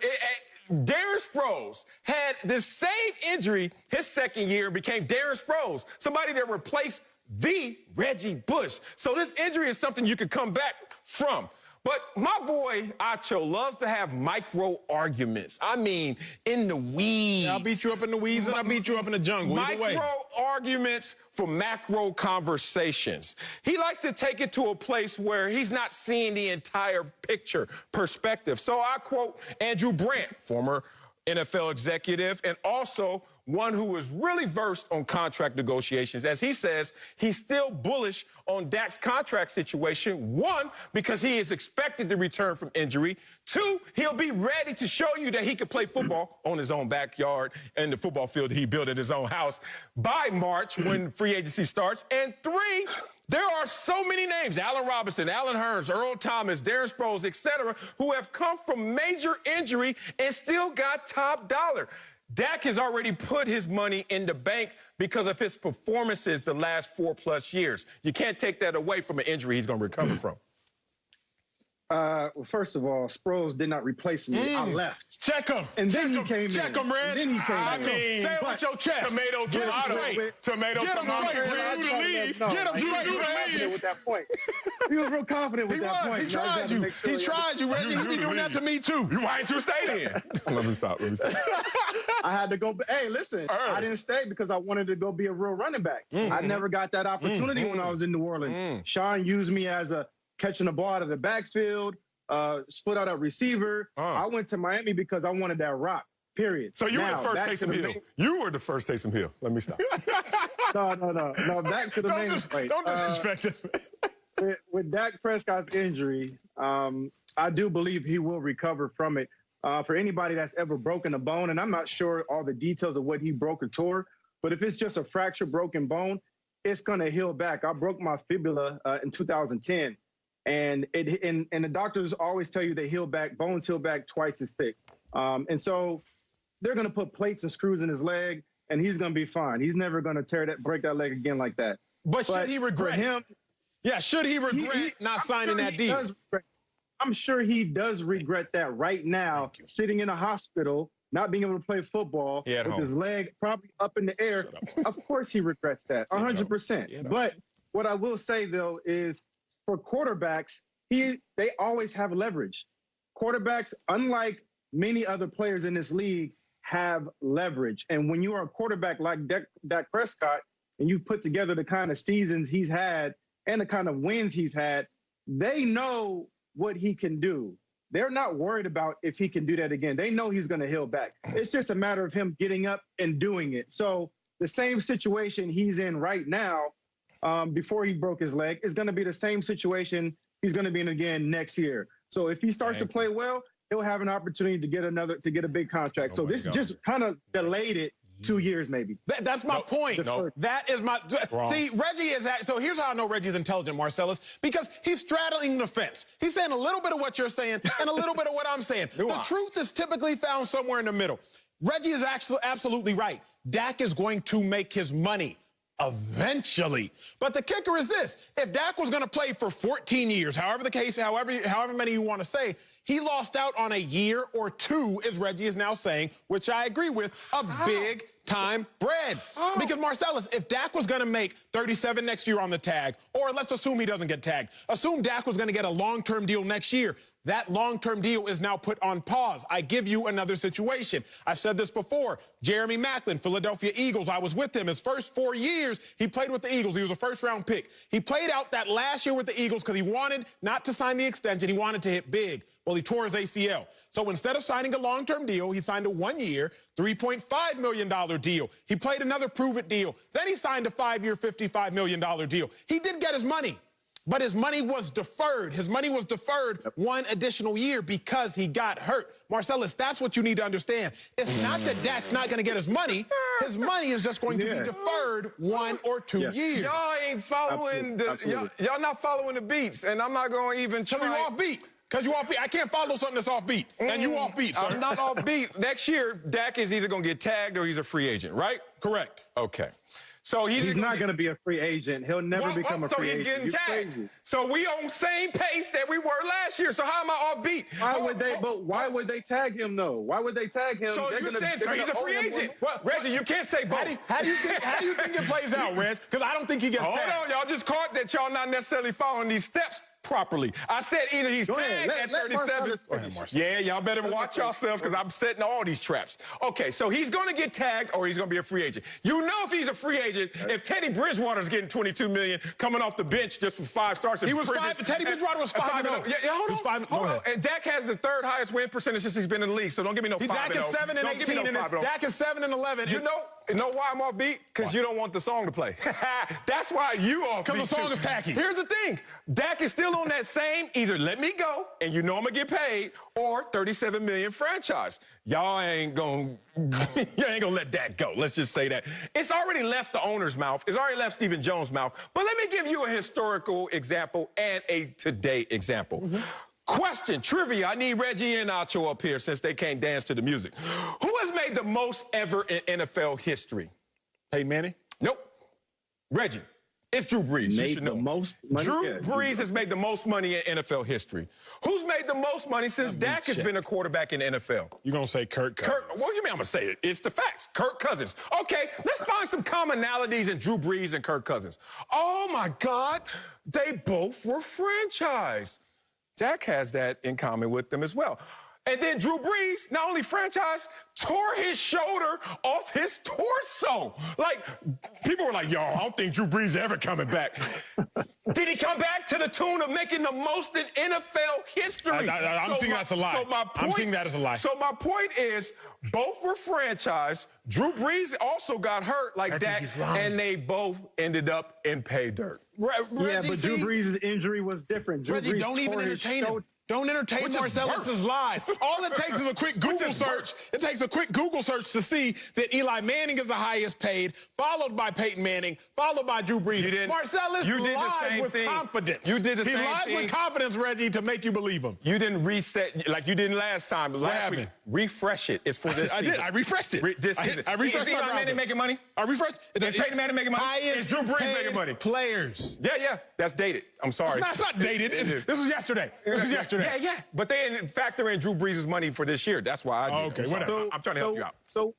Darren Sproles had this same injury his second year and became Darren Sproles, somebody that replaced the Reggie Bush. So this injury is something you could come back from. But my boy Acho loves to have micro arguments. I mean, in the weeds. Yeah, I'll beat you up in the weeds and I'll beat you up in the jungle. Micro arguments for macro conversations. He likes to take it to a place where he's not seeing the entire picture perspective. So I quote Andrew Brandt, former NFL executive, and also one who is really versed on contract negotiations. As he says, he's still bullish on Dak's contract situation. One, because he is expected to return from injury. Two, he'll be ready to show you that he can play football on his own backyard and the football field he built at his own house by March when free agency starts. And three, there are so many names, Allen Robinson, Allen Hurns, Earl Thomas, Darren Sproles, etc., who have come from major injury and still got top dollar. Dak has already put his money in the bank because of his performances the last 4+ years. You can't take that away from an injury he's going to recover from. Well, first of all, Sproles did not replace me. I left. Check him. And then he came in. Check him, Reg. Then he came I in. mean, say it with your chest. Tomato, tomato. Tomato, Get him leave. Get him He was real confident with that point. He was real confident with that point. He tried you. He tried you, Reggie. He be doing that to me, too. Why ain't you stay in? Let me stop. I had to go. Hey, listen, I didn't stay because I wanted to go be a real running back. I never got that opportunity when I was in New Orleans. Sean used me as a catching the ball out of the backfield, split out a receiver. I went to Miami because I wanted that rock, period. So you were the first Taysom Hill. You were the first Taysom Hill. Let me stop. No, back to the main point. Don't disrespect this. With Dak Prescott's injury, I do believe he will recover from it. For anybody that's ever broken a bone, and I'm not sure all the details of what he broke or tore, but if it's just a fractured broken bone, it's going to heal back. I broke my fibula in 2010, and the doctors always tell you bones heal back twice as thick. And so they're going to put plates and screws in his leg, and he's going to be fine. He's never going to break that leg again like that. But should he regret him? Yeah, should he regret not signing that deal? I'm sure he does regret that right now, sitting in a hospital, not being able to play football with his leg probably up in the air. Of course he regrets that, 100%. But what I will say, though, is for quarterbacks, they always have leverage. Quarterbacks, unlike many other players in this league, have leverage. And when you are a quarterback like Dak Prescott, and you've put together the kind of seasons he's had and the kind of wins he's had, they know what he can do. They're not worried about if he can do that again. They know he's going to heal back. It's just a matter of him getting up and doing it. So the same situation he's in right now, before he broke his leg, is going to be the same situation he's going to be in again next year. So if he starts to play well, he'll have an opportunity to get a big contract. So this just kind of delayed it 2 years, maybe. That's my point. That is my... See, Reggie is... So here's how I know Reggie's intelligent, Marcellus, because he's straddling the fence. He's saying a little bit of what you're saying and a little bit of what I'm saying. The truth is typically found somewhere in the middle. Reggie is actually absolutely right. Dak is going to make his money eventually. But the kicker is this. If Dak was going to play for 14 years, however the case, however many you want to say, he lost out on a year or two, as Reggie is now saying, which I agree with, of big time bread. Because Marcellus, if Dak was going to make 37 next year on the tag, or let's assume he doesn't get tagged, assume Dak was going to get a long-term deal next year, that long-term deal is now put on pause. I give you another situation. I've said this before. Jeremy Maclin, Philadelphia Eagles. I was with him. His first 4 years, he played with the Eagles. He was a first-round pick. He played out that last year with the Eagles because he wanted not to sign the extension. He wanted to hit big. Well, he tore his ACL. So instead of signing a long-term deal, he signed a 1-year, $3.5 million deal. He played another prove-it deal. Then he signed a 5-year, $55 million deal. He did get his money. But his money was deferred. His money was deferred 1 additional year because he got hurt. Marcellus, that's what you need to understand. It's not that Dak's not going to get his money. His money is just going to be deferred 1 or 2 years. Y'all ain't following y'all not following the beats, and I'm not going to even try. Because you offbeat. Because you offbeat. I can't follow something that's offbeat. And you offbeat, sir. I'm not offbeat. Next year, Dak is either going to get tagged or he's a free agent, right? Correct. Okay. So he's not going to be a free agent. He'll never become a free agent. So he's getting tagged. So we on same pace that we were last year. So how am I offbeat? Why would they tag him though? Why would they tag him? So you said so he's a free agent. Well, Reggie, you can't say both. How do you think it plays out, Reg? Because I don't think he gets tagged. Hold on, y'all just caught that y'all not necessarily following these steps properly. I said either he's tagged at 37. Yeah, y'all better watch yourselves because I'm setting all these traps. Okay, so he's going to get tagged or he's going to be a free agent. You know if he's a free agent, if Teddy Bridgewater's getting $22 million coming off the bench just for 5 starts. He was 5. Teddy Bridgewater was 5-0. Yeah, hold on. And Dak has the 3rd highest win percentage since he's been in the league, so don't give me no 5-0. Dak is 7-18. Dak is 7-11. You know why I'm offbeat? Because you don't want the song to play. That's why you offbeat. Because the song is tacky. Here's the thing. Dak is still on that same either let me go and you know I'm going to get paid or $37 million franchise. Y'all ain't going to let that go. Let's just say that. It's already left the owner's mouth. It's already left Stephen Jones' mouth. But let me give you a historical example and a today example. Question, trivia. I need Reggie and Nacho up here since they can't dance to the music. Who has made the most ever in NFL history? Peyton Manning? Nope. Reggie. It's Drew Brees. You should know. Most money? Drew Brees has made the most money in NFL history. Who's made the most money since Dak has been a quarterback in the NFL? You're going to say Kirk Cousins. What do you mean I'm going to say it? It's the facts. Kirk Cousins. Okay, let's find some commonalities in Drew Brees and Kirk Cousins. Oh, my God. They both were franchised. Dak has that in common with them as well. And then Drew Brees, not only franchise, tore his shoulder off his torso. Like, people were like, yo, I don't think Drew Brees is ever coming back. Did he come back to the tune of making the most in NFL history? I'm seeing that's a lie. I'm seeing that as a lie. So my point is, both were franchised. Drew Brees also got hurt like Dak, and they both ended up in pay dirt. Yeah, but Drew Brees' injury was different. Drew Brees don't even entertain him. Don't entertain Marcellus's lies. All it takes is a quick Google search. It takes a quick Google search to see that Eli Manning is the highest paid, followed by Peyton Manning, followed by Drew Brees. Marcellus lies with confidence. You did the same thing. He lies with confidence, Reggie, to make you believe him. You didn't reset like you didn't last time. Last week, refresh it. It's for this season. I did. I refreshed it. This season. I refreshed Is Eli Manning making money? I refreshed. Is Peyton Manning making money? Is Drew Brees making money? Players. Yeah. That's dated. I'm sorry. It's not dated. This was yesterday. that. Yeah. But they didn't factor in Drew Brees' money for this year. That's why I did. Okay, whatever. I'm trying to help you out. So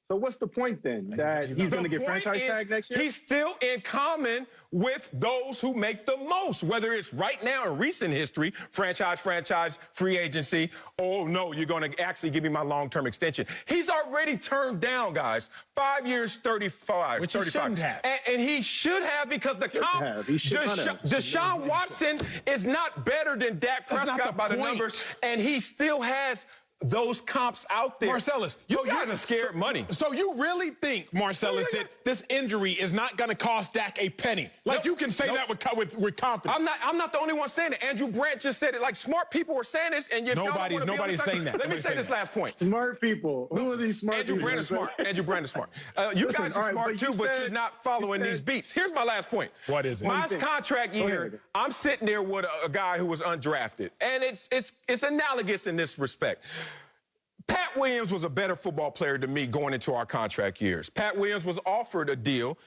what's the point then? That he's going to get franchise tag next year? He's still in common with those who make the most, whether it's right now in recent history, franchise, free agency. Oh, no, you're going to actually give me my long-term extension. He's already turned down, guys. 5 years, 35. Which 35. he shouldn't have. And he should have because the comp. Deshaun Watson is not better than Dak Prescott by the numbers, and he still has those comps out there. Marcellus, you guys are scared money. So you really think, Marcellus, that this injury is not going to cost Dak a penny? Like, you can say that with confidence. I'm not the only one saying it. Andrew Brandt just said it. Like, smart people were saying this, and nobody's saying that. Let me say this last point. Smart people. Who are these smart people? Andrew Brandt is smart. You guys are smart too, but you're not following these beats. Here's my last point. What is it? My contract year, I'm sitting there with a guy who was undrafted, and it's analogous in this respect. Pat Williams was a better football player than me going into our contract years. Pat Williams was offered a deal,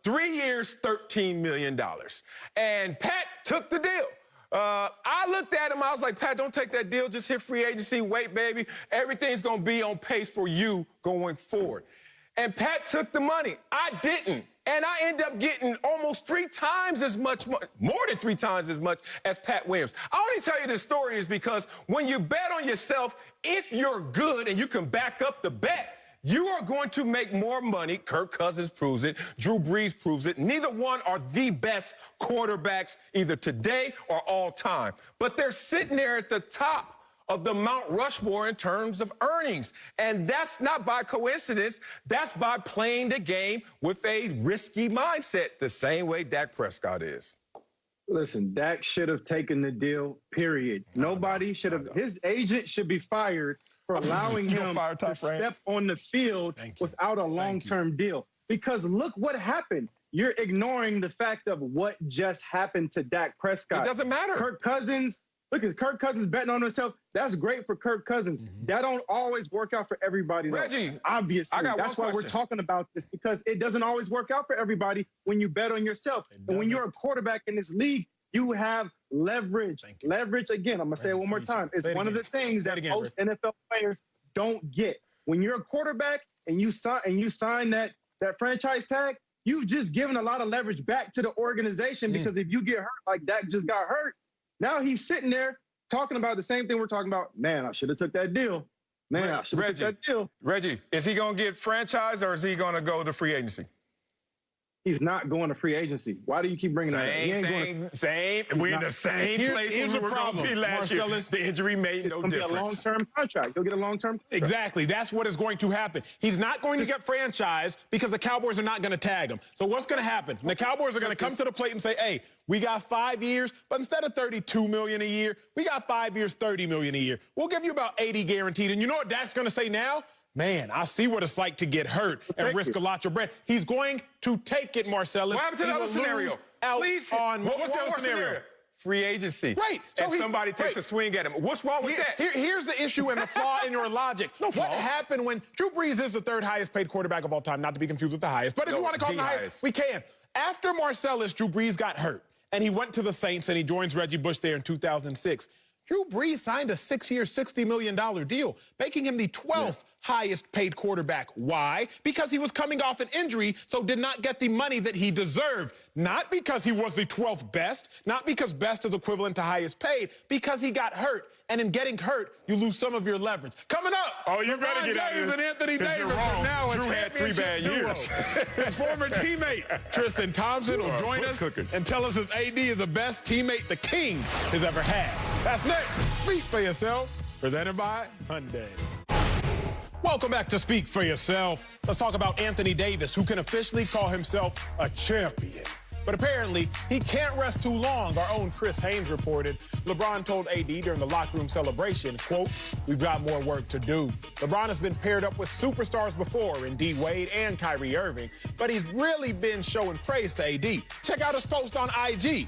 3 years, $13 million. And Pat took the deal. I looked at him, I was like, Pat, don't take that deal, just hit free agency, wait, baby. Everything's gonna be on pace for you going forward. And Pat took the money. I didn't. And I end up getting almost 3 times as much, more than 3 times as much as Pat Williams. I only tell you this story is because when you bet on yourself, if you're good and you can back up the bet, you are going to make more money. Kirk Cousins proves it. Drew Brees proves it. Neither one are the best quarterbacks either today or all time. But they're sitting there at the top of the Mount Rushmore in terms of earnings. And that's not by coincidence. That's by playing the game with a risky mindset, the same way Dak Prescott is. Listen, Dak should have taken the deal, period. Nobody should have. His agent should be fired for allowing him to step on the field without a long-term deal. Because look what happened. You're ignoring the fact of what just happened to Dak Prescott. It doesn't matter. Kirk Cousins. Look, at Kirk Cousins betting on himself. That's great for Kirk Cousins. That don't always work out for everybody, though. Reggie, obviously. That's why we're talking about this, because it doesn't always work out for everybody when you bet on yourself. And when you're a quarterback in this league, you have leverage. Leverage, again, I'm going to say it one more time. It's one of the things that most NFL players don't get. When you're a quarterback and you sign that franchise tag, you've just given a lot of leverage back to the organization, because if you get hurt like Dak just got hurt, now he's sitting there talking about the same thing we're talking about. Man, I should have took that deal. Man, I should have took that deal. Reggie, is he going to get franchised or is he going to go to free agency? He's not going to free agency. Why do you keep bringing that up? He ain't going to... Same. We're in the same place we were going to be last year. The injury made no difference. He'll get a long-term contract. He'll get a long-term contract. Exactly. That's what is going to happen. He's not going to get franchised because the Cowboys are not going to tag him. So what's going to happen? The Cowboys are going to come to the plate and say, hey, we got 5 years, but instead of $32 million a year, we got 5 years, $30 million a year. We'll give you about 80 guaranteed. And you know what Dak's going to say now? Man, I see what it's like to get hurt and risk a lot of bread. He's going to take it, Marcellus. What happened to the other scenario? Please. What's the other scenario? Free agency. Right. So somebody takes a swing at him. What's wrong with that? Here's the issue and the flaw in your logic. What happened when Drew Brees is the 3rd highest paid quarterback of all time, not to be confused with the highest, but if you want to call him the highest, we can. After Marcellus, Drew Brees got hurt, and he went to the Saints, and he joins Reggie Bush there in 2006. Drew Brees signed a 6-year, $60 million deal, making him the 12th highest paid quarterback. Why? Because he was coming off an injury, so did not get the money that he deserved. Not because he was the 12th best, not because best is equivalent to highest paid, because he got hurt. And in getting hurt, you lose some of your leverage. Coming up, oh, you better LeBron get out of James this, and Anthony Davis are now Drew had 3 bad years. His former teammate, Tristan Thompson, will join us and tell us if AD is the best teammate the King has ever had. That's next. Speak for Yourself, presented by Hyundai. Welcome back to Speak for Yourself. Let's talk about Anthony Davis, who can officially call himself a champion. But apparently, he can't rest too long. Our own Chris Haynes reported LeBron told AD during the locker room celebration, quote, "We've got more work to do." LeBron has been paired up with superstars before in D. Wade and Kyrie Irving, but he's really been showing praise to AD. Check out his post on IG.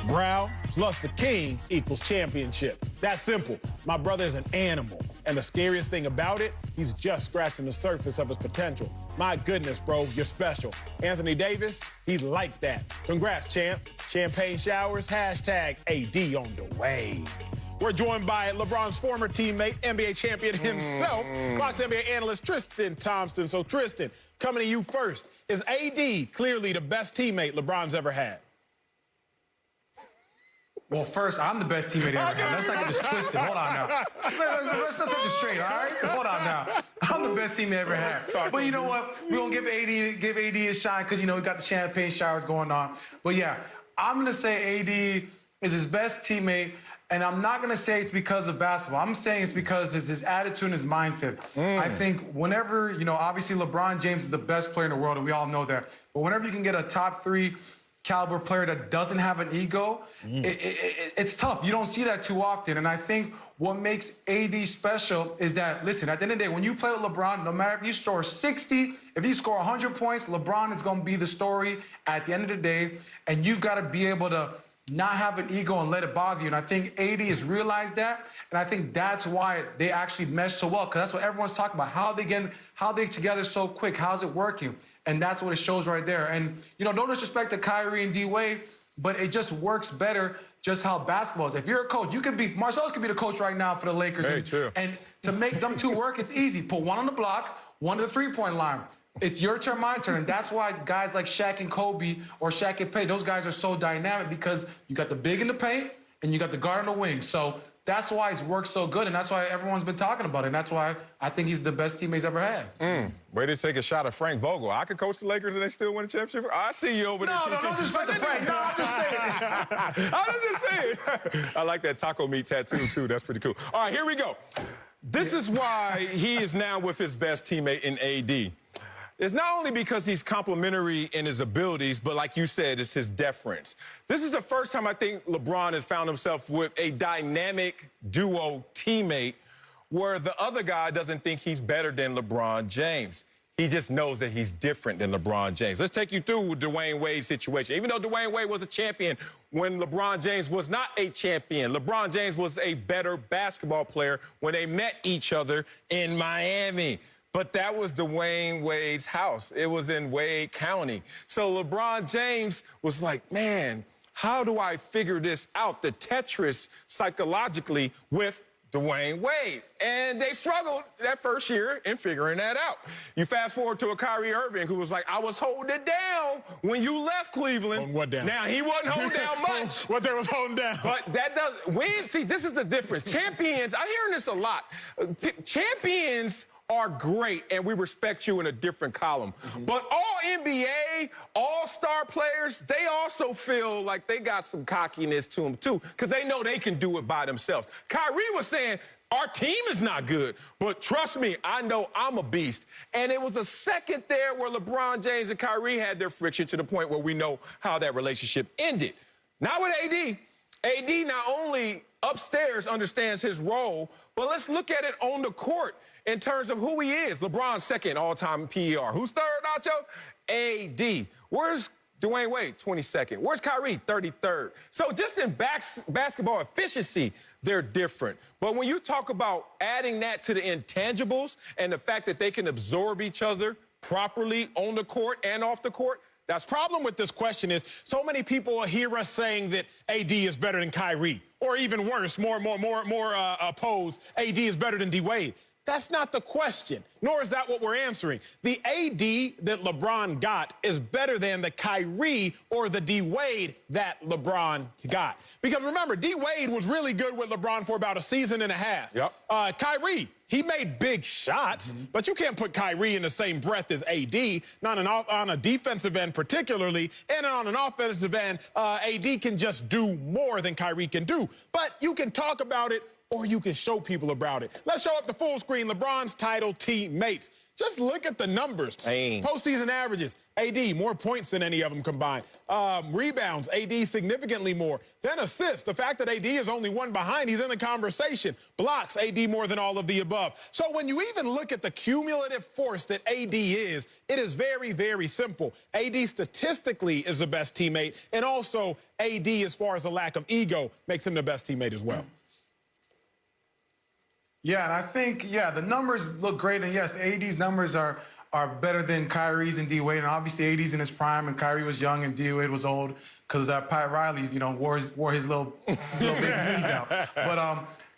Brow plus the king equals championship. That's simple. My brother's an animal. And the scariest thing about it, he's just scratching the surface of his potential. My goodness, bro, you're special. Anthony Davis, he's like that. Congrats, champ. Champagne showers, hashtag AD on the way. We're joined by LeBron's former teammate, NBA champion himself, Fox NBA analyst Tristan Thompson. So, Tristan, coming to you first. Is AD clearly the best teammate LeBron's ever had? Well, first, I'm the best teammate ever had. Let's not get this twisted. Hold on now. Let's set this straight, all right? Hold on now. I'm the best teammate ever had. But you know what? We're going to give AD his shine because, you know, we got the champagne showers going on. But, yeah, I'm going to say AD is his best teammate, and I'm not going to say it's because of basketball. I'm saying it's because it's his attitude and his mindset. I think whenever, you know, obviously LeBron James is the best player in the world, and we all know that. But whenever you can get a top 3 caliber player that doesn't have an ego, it's tough. You don't see that too often. And I think what makes AD special is that, listen, at the end of the day, when you play with LeBron, no matter if you score 60, if you score 100 points, LeBron is going to be the story at the end of the day. And you got to be able to not have an ego and let it bother you. And I think AD has realized that. And I think that's why they actually mesh so well, because that's what everyone's talking about. How they together so quick. How's it working? And that's what it shows right there. And, you know, no disrespect to Kyrie and D-Wade, but it just works better just how basketball is. If you're a coach, you could be, Marcellus could be the coach right now for the Lakers. Very true. And to make them two work, it's easy. Put one on the block, one to the three-point line. It's your turn, my turn. And that's why guys like Shaq and Kobe or Shaq and Payton, those guys are so dynamic because you got the big in the paint and you got the guard on the wing. So that's why it's worked so good, and that's why everyone's been talking about it. And that's why I think he's the best teammate he's ever had. Way to take a shot at Frank Vogel. I could coach the Lakers and they still win a championship. I see you over there. No, don't disrespect the Frank. No, I'm just saying. I was just saying. I like that taco meat tattoo, too. That's pretty cool. All right, here we go. This is why he is now with his best teammate in AD. It's not only because he's complimentary in his abilities, but like you said, it's his deference. This is the first time I think LeBron has found himself with a dynamic duo teammate where the other guy doesn't think he's better than LeBron James. He just knows that he's different than LeBron James. Let's take you through Dwayne Wade's situation. Even though Dwayne Wade was a champion when LeBron James was not a champion, LeBron James was a better basketball player when they met each other in Miami. But that was Dwayne Wade's house. It was in Wade County. So LeBron James was like, man, how do I figure this out? The Tetris psychologically with Dwayne Wade. And they struggled that first year in figuring that out. You fast forward to a Kyrie Irving who was like, I was holding it down when you left Cleveland. What down? Now, he wasn't holding down much. What they was holding down. But that see, this is the difference. Champions, I'm hearing this a lot. Champions are great, and we respect you in a different column. But all NBA, all-star players, they also feel like they got some cockiness to them, too, because they know they can do it by themselves. Kyrie was saying, our team is not good, but trust me, I know I'm a beast. And it was a second there where LeBron James and Kyrie had their friction to the point where we know how that relationship ended. Not with AD. AD not only upstairs understands his role, but let's look at it on the court. In terms of who he is, LeBron's second all-time PER. Who's third, Nacho? AD. Where's Dwayne Wade? 22nd. Where's Kyrie? 33rd. So just in basketball efficiency, they're different. But when you talk about adding that to the intangibles and the fact that they can absorb each other properly on the court and off the court, that's problem with this question is so many people hear us saying that AD is better than Kyrie, or even worse, more opposed, AD is better than D-Wade. That's not the question, nor is that what we're answering. The AD that LeBron got is better than the Kyrie or the D-Wade that LeBron got. Because remember, D-Wade was really good with LeBron for about a season and a half. Kyrie, he made big shots, but you can't put Kyrie in the same breath as AD, not on a defensive end particularly, and on an offensive end, AD can just do more than Kyrie can do. But you can talk about it, or you can show people about it. Let's show up the full screen, LeBron's title teammates. Just look at the numbers. Dang. Postseason averages, AD, more points than any of them combined. Rebounds, AD significantly more. Then assists, the fact that AD is only one behind, he's in the conversation. Blocks, AD more than all of the above. So when you even look at the cumulative force that AD is, it is very, very simple. AD statistically is the best teammate, and also AD, as far as the lack of ego, makes him the best teammate as well. Yeah, and I think, the numbers look great. And yes, AD's numbers are better than Kyrie's and D-Wade. And obviously, AD's in his prime, and Kyrie was young, and D-Wade was old because Pat Riley, wore his little big knees out. But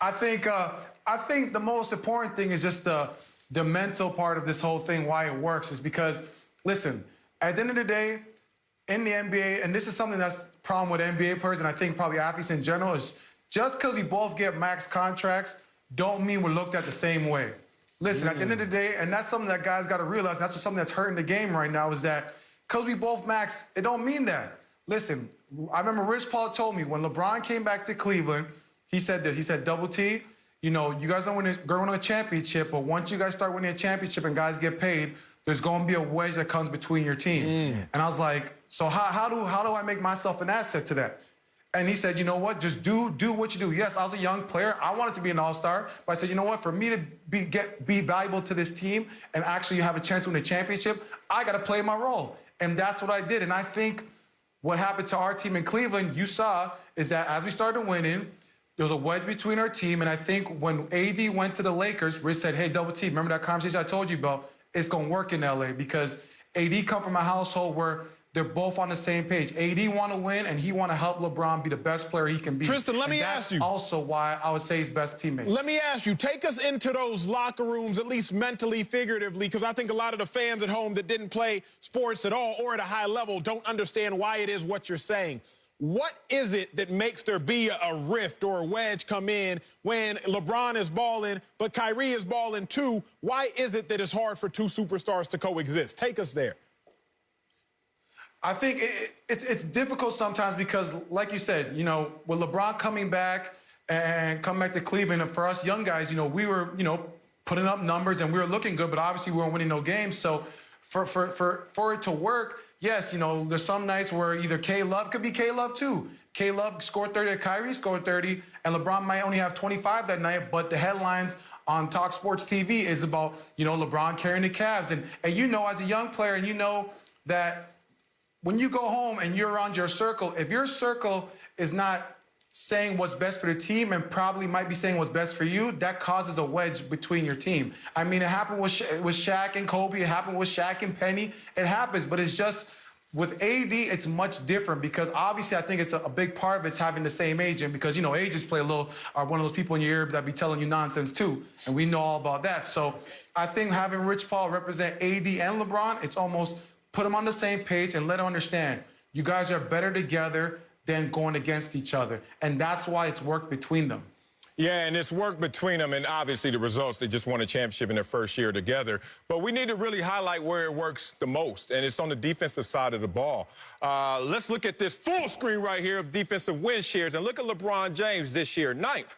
I think the most important thing is just the mental part of this whole thing, why it works, is because, listen, at the end of the day, in the NBA, and this is something that's the problem with NBA players, and I think probably athletes in general, is just because we both get max contracts don't mean we're looked at the same way. Listen, at the end of the day, and that's something that guys got to realize, that's something that's hurting the game right now, is that because we both max, it don't mean that. Listen, I remember Rich Paul told me when LeBron came back to Cleveland, he said this. He said, Double T, you guys don't win a championship, but once you guys start winning a championship and guys get paid, there's going to be a wedge that comes between your team. And I was like, so how do I make myself an asset to that? And he said, you know what, just do what you do. Yes, I was a young player. I wanted to be an all-star. But I said, you know what, for me to be valuable to this team and actually have a chance to win a championship, I got to play my role. And that's what I did. And I think what happened to our team in Cleveland, you saw, is that as we started winning, there was a wedge between our team. And I think when AD went to the Lakers, Rich said, hey, Double T, remember that conversation I told you about? It's going to work in LA because AD come from a household where they're both on the same page. AD want to win, and he want to help LeBron be the best player he can be. Tristan, let me ask you. That's also why I would say he's best teammate. Let me ask you, take us into those locker rooms, at least mentally, figuratively, because I think a lot of the fans at home that didn't play sports at all or at a high level don't understand why it is what you're saying. What is it that makes there be a rift or a wedge come in when LeBron is balling, but Kyrie is balling too? Why is it that it's hard for two superstars to coexist? Take us there. I think it's difficult sometimes because, like you said, with LeBron coming back and coming back to Cleveland, and for us young guys, we were, putting up numbers and we were looking good, but obviously we weren't winning no games. So for it to work, yes, there's some nights where either K-Love could be K-Love too. K-Love scored 30, Kyrie scored 30, and LeBron might only have 25 that night, but the headlines on Talk Sports TV is about, LeBron carrying the Cavs. And as a young player, and that when you go home and you're around your circle, if your circle is not saying what's best for the team and probably might be saying what's best for you, that causes a wedge between your team. I mean, it happened with Shaq and Kobe. It happened with Shaq and Penny. It happens, but it's just with AD, it's much different because obviously I think it's a big part of it's having the same agent because, agents play are one of those people in your ear that be telling you nonsense too, and we know all about that. So I think having Rich Paul represent AD and LeBron, it's almost put them on the same page and let them understand you guys are better together than going against each other. And that's why it's worked between them. Yeah, and it's worked between them, and obviously the results, they just won a championship in their first year together. But we need to really highlight where it works the most, and it's on the defensive side of the ball. Let's look at this full screen right here of defensive win shares, and look at LeBron James this year, 9th.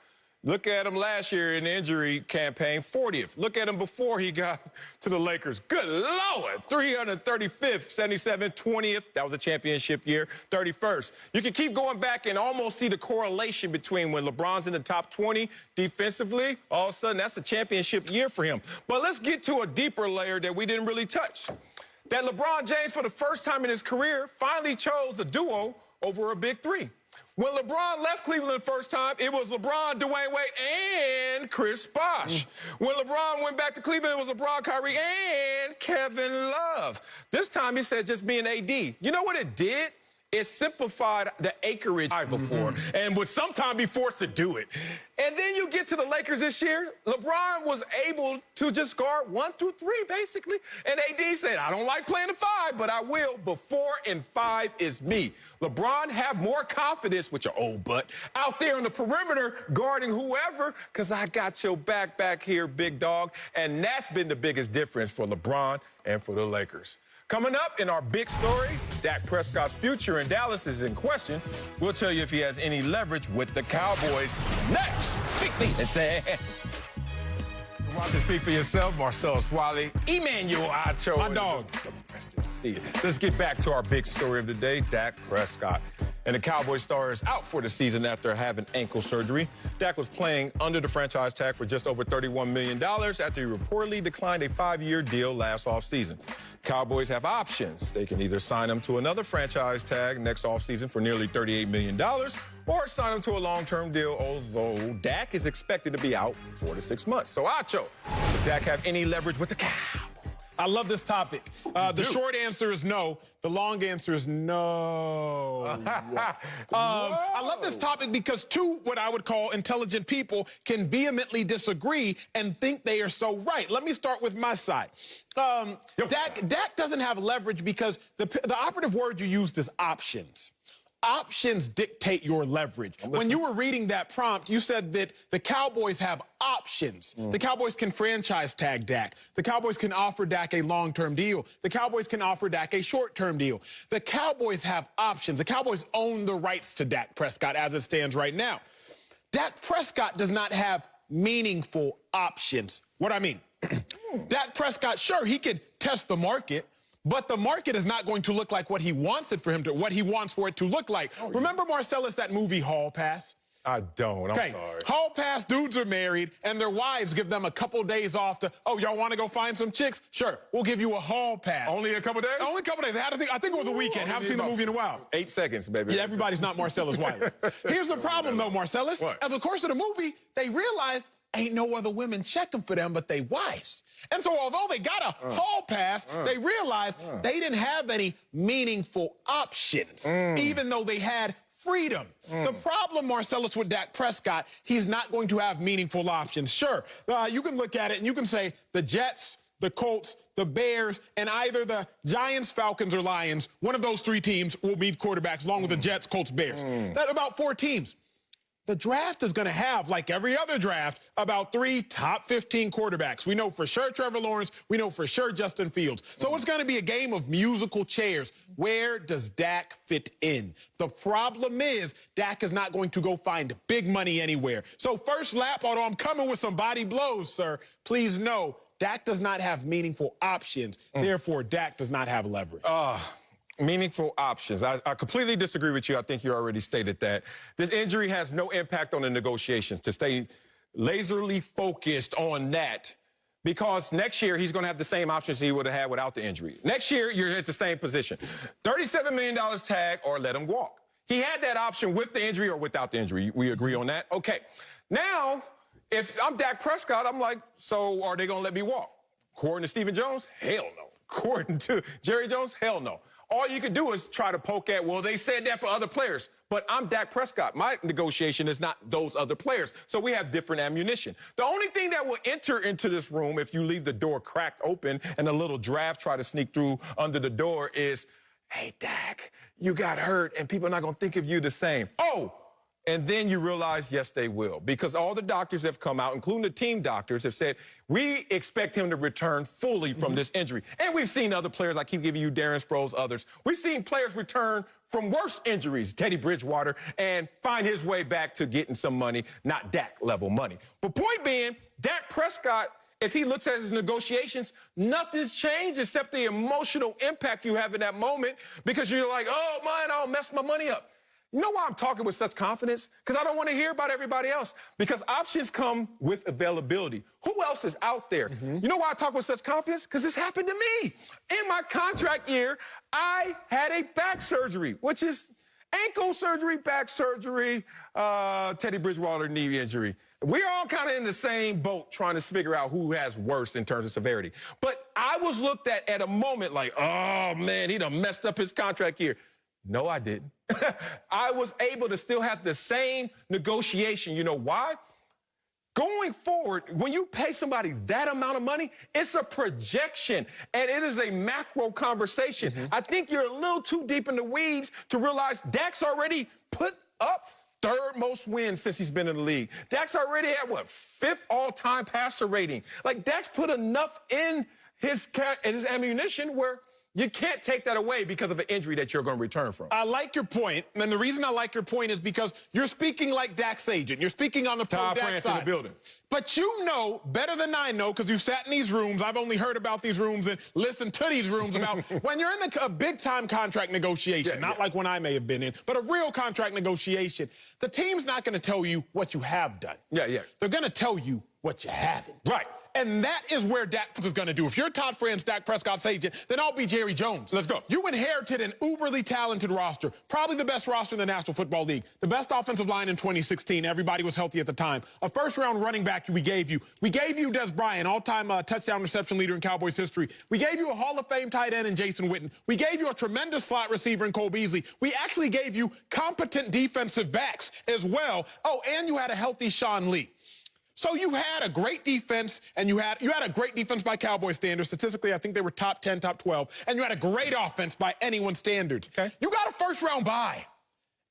Look at him last year in the injury campaign, 40th. Look at him before he got to the Lakers. Good Lord, 335th, 77th, 20th. That was a championship year, 31st. You can keep going back and almost see the correlation between when LeBron's in the top 20 defensively, all of a sudden that's a championship year for him. But let's get to a deeper layer that we didn't really touch. That LeBron James, for the first time in his career, finally chose a duo over a big three. When LeBron left Cleveland the first time, it was LeBron, Dwayne Wade, and Chris Bosh. When LeBron went back to Cleveland, it was LeBron, Kyrie, and Kevin Love. This time, he said just me and AD. You know what it did? It simplified the acreage before and would sometimes be forced to do it. And then you get to the Lakers this year, LeBron was able to just guard 1 through 3, basically. And AD said, I don't like playing the 5, but I will. But 4 and 5 is me. LeBron have more confidence with your old butt out there on the perimeter guarding whoever, because I got your back here, big dog. And that's been the biggest difference for LeBron and for the Lakers. Coming up in our big story, Dak Prescott's future in Dallas is in question. We'll tell you if he has any leverage with the Cowboys next. Big thing to say. Watch and speak for yourself. Marcellus Wiley, Emmanuel Acho. My dog. See you. Let's get back to our big story of the day, Dak Prescott. And the Cowboys star is out for the season after having ankle surgery. Dak was playing under the franchise tag for just over $31 million after he reportedly declined a 5-year deal last offseason. Cowboys have options. They can either sign him to another franchise tag next offseason for nearly $38 million or sign him to a long-term deal, although Dak is expected to be out 4 to 6 months. So, Acho, does Dak have any leverage with the Cowboys? I love this topic. The short answer is no. The long answer is no. I love this topic because two, what I would call intelligent people, can vehemently disagree and think they are so right. Let me start with my side. Dak doesn't have leverage because the operative word you used is options. Options dictate your leverage. When you were reading that prompt, you said that the Cowboys have options. The Cowboys can franchise tag Dak. The Cowboys can offer Dak a long-term deal. The Cowboys can offer Dak a short-term deal. The Cowboys have options. The Cowboys own the rights to Dak Prescott as it stands right now. Dak Prescott does not have meaningful options. What I mean, Dak Prescott, sure, he can test the market, but the market is not going to look like what he wants it for him to, what he wants for it to look like. Remember, Marcellus, that movie Hall Pass? I don't. I'm sorry. Hall Pass dudes are married, and their wives give them a couple days off to, oh, y'all want to go find some chicks? Sure, we'll give you a Hall Pass. Only a couple days? Only a couple days. I think it was a weekend. Haven't seen the movie in a while. 8 seconds, baby. Yeah, everybody's not Marcellus Wiley. Here's the problem, though, Marcellus. What? As the course of the movie, they realize ain't no other women checking for them but they wives. And so although they got a hall pass, they realized they didn't have any meaningful options, even though they had freedom. The problem, Marcellus, with Dak Prescott, he's not going to have meaningful options. Sure, you can look at it and you can say the Jets, the Colts, the Bears, and either the Giants, Falcons, or Lions, one of those three teams will need quarterbacks along with the Jets, Colts, Bears. That's about 4 teams. The draft is going to have, like every other draft, about 3 top 15 quarterbacks. We know for sure Trevor Lawrence. We know for sure Justin Fields. So it's going to be a game of musical chairs. Where does Dak fit in? The problem is Dak is not going to go find big money anywhere. So first lap, although I'm coming with some body blows, sir, please know Dak does not have meaningful options. Therefore, Dak does not have leverage. Meaningful options. I completely disagree with you. I think you already stated that. This injury has no impact on the negotiations. To stay laserly focused on that, because next year he's going to have the same options he would have had without the injury. Next year, you're at the same position. $37 million tag or let him walk. He had that option with the injury or without the injury. We agree on that? Okay. Now, if I'm Dak Prescott, I'm like, so are they going to let me walk? According to Stephen Jones, hell no. According to Jerry Jones, hell no. All you can do is try to poke at, well, they said that for other players. But I'm Dak Prescott. My negotiation is not those other players. So we have different ammunition. The only thing that will enter into this room if you leave the door cracked open and a little draft try to sneak through under the door is, hey, Dak, you got hurt and people are not going to think of you the same. Oh, and then you realize, yes, they will. Because all the doctors have come out, including the team doctors, have said, we expect him to return fully from this injury. And we've seen other players, I keep giving you Darren Sproles, others. We've seen players return from worse injuries, Teddy Bridgewater, and find his way back to getting some money, not Dak-level money. But point being, Dak Prescott, if he looks at his negotiations, nothing's changed except the emotional impact you have in that moment because you're like, oh, man, I'll mess my money up. You know why I'm talking with such confidence? Because I don't want to hear about everybody else. Because options come with availability. Who else is out there? You know why I talk with such confidence? Because this happened to me. In my contract year, I had a back surgery, which is ankle surgery, back surgery, Teddy Bridgewater knee injury. We're all kind of in the same boat trying to figure out who has worse in terms of severity. But I was looked at a moment like, oh, man, he done messed up his contract year. No, I didn't. I was able to still have the same negotiation. You know why? Going forward, when you pay somebody that amount of money, it's a projection, and it is a macro conversation. I think you're a little too deep in the weeds to realize Dak's already put up 3rd most wins since he's been in the league. Dak's already at, what, 5th all-time passer rating. Like, Dak's put enough in his ammunition where You can't take that away because of an injury that you're going to return from. I like your point, and the reason I like your point is because you're speaking like Dak's agent. You're speaking on the Todd pro-Dak France side. in the building. But you know better than I know, because you've sat in these rooms. I've only heard about these rooms and listened to these rooms about when you're in a big-time contract negotiation, not like when I may have been in, but a real contract negotiation, the team's not going to tell you what you have done. Yeah. They're going to tell you what you haven't. Right. And that is where Dak is going to do. If you're Todd France, Dak Prescott's agent, then I'll be Jerry Jones. Let's go. You inherited an uberly talented roster, probably the best roster in the National Football League, the best offensive line in 2016. Everybody was healthy at the time. A first-round running back we gave you. We gave you Des Bryant, all-time touchdown reception leader in Cowboys history. We gave you a Hall of Fame tight end in Jason Witten. We gave you a tremendous slot receiver in Cole Beasley. We actually gave you competent defensive backs as well. Oh, and you had a healthy Sean Lee. So you had a great defense, and you had a great defense by Cowboy standards. Statistically, I think they were top 10, top 12. And you had a great offense by anyone's standards. Okay. You got a first-round bye.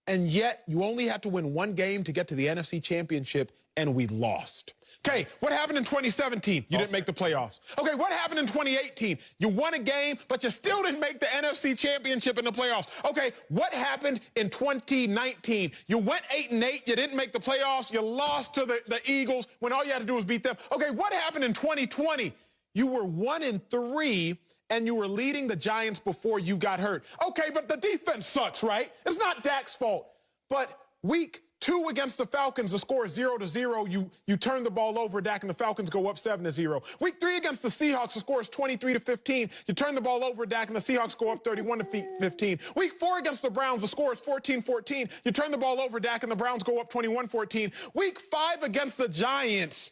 And yet, you only had to win one game to get to the NFC Championship, and we lost. Okay, what happened in 2017? You didn't make the playoffs. Okay, what happened in 2018? You won a game, but you still didn't make the NFC Championship in the playoffs. Okay, what happened in 2019? You went 8-8, you didn't make the playoffs, you lost to the Eagles when all you had to do was beat them. Okay, what happened in 2020? You were 1-3, and you were leading the Giants before you got hurt. Okay, but the defense sucks, right? It's not Dak's fault. But week 2 against the Falcons, the score is 0-0. You turn the ball over, Dak, and the Falcons go up 7-0. Week 3 against the Seahawks, the score is 23-15. You turn the ball over, Dak, and the Seahawks go up 31-15. Week 4 against the Browns, the score is 14-14. You turn the ball over, Dak, and the Browns go up 21-14. Week 5 against the Giants,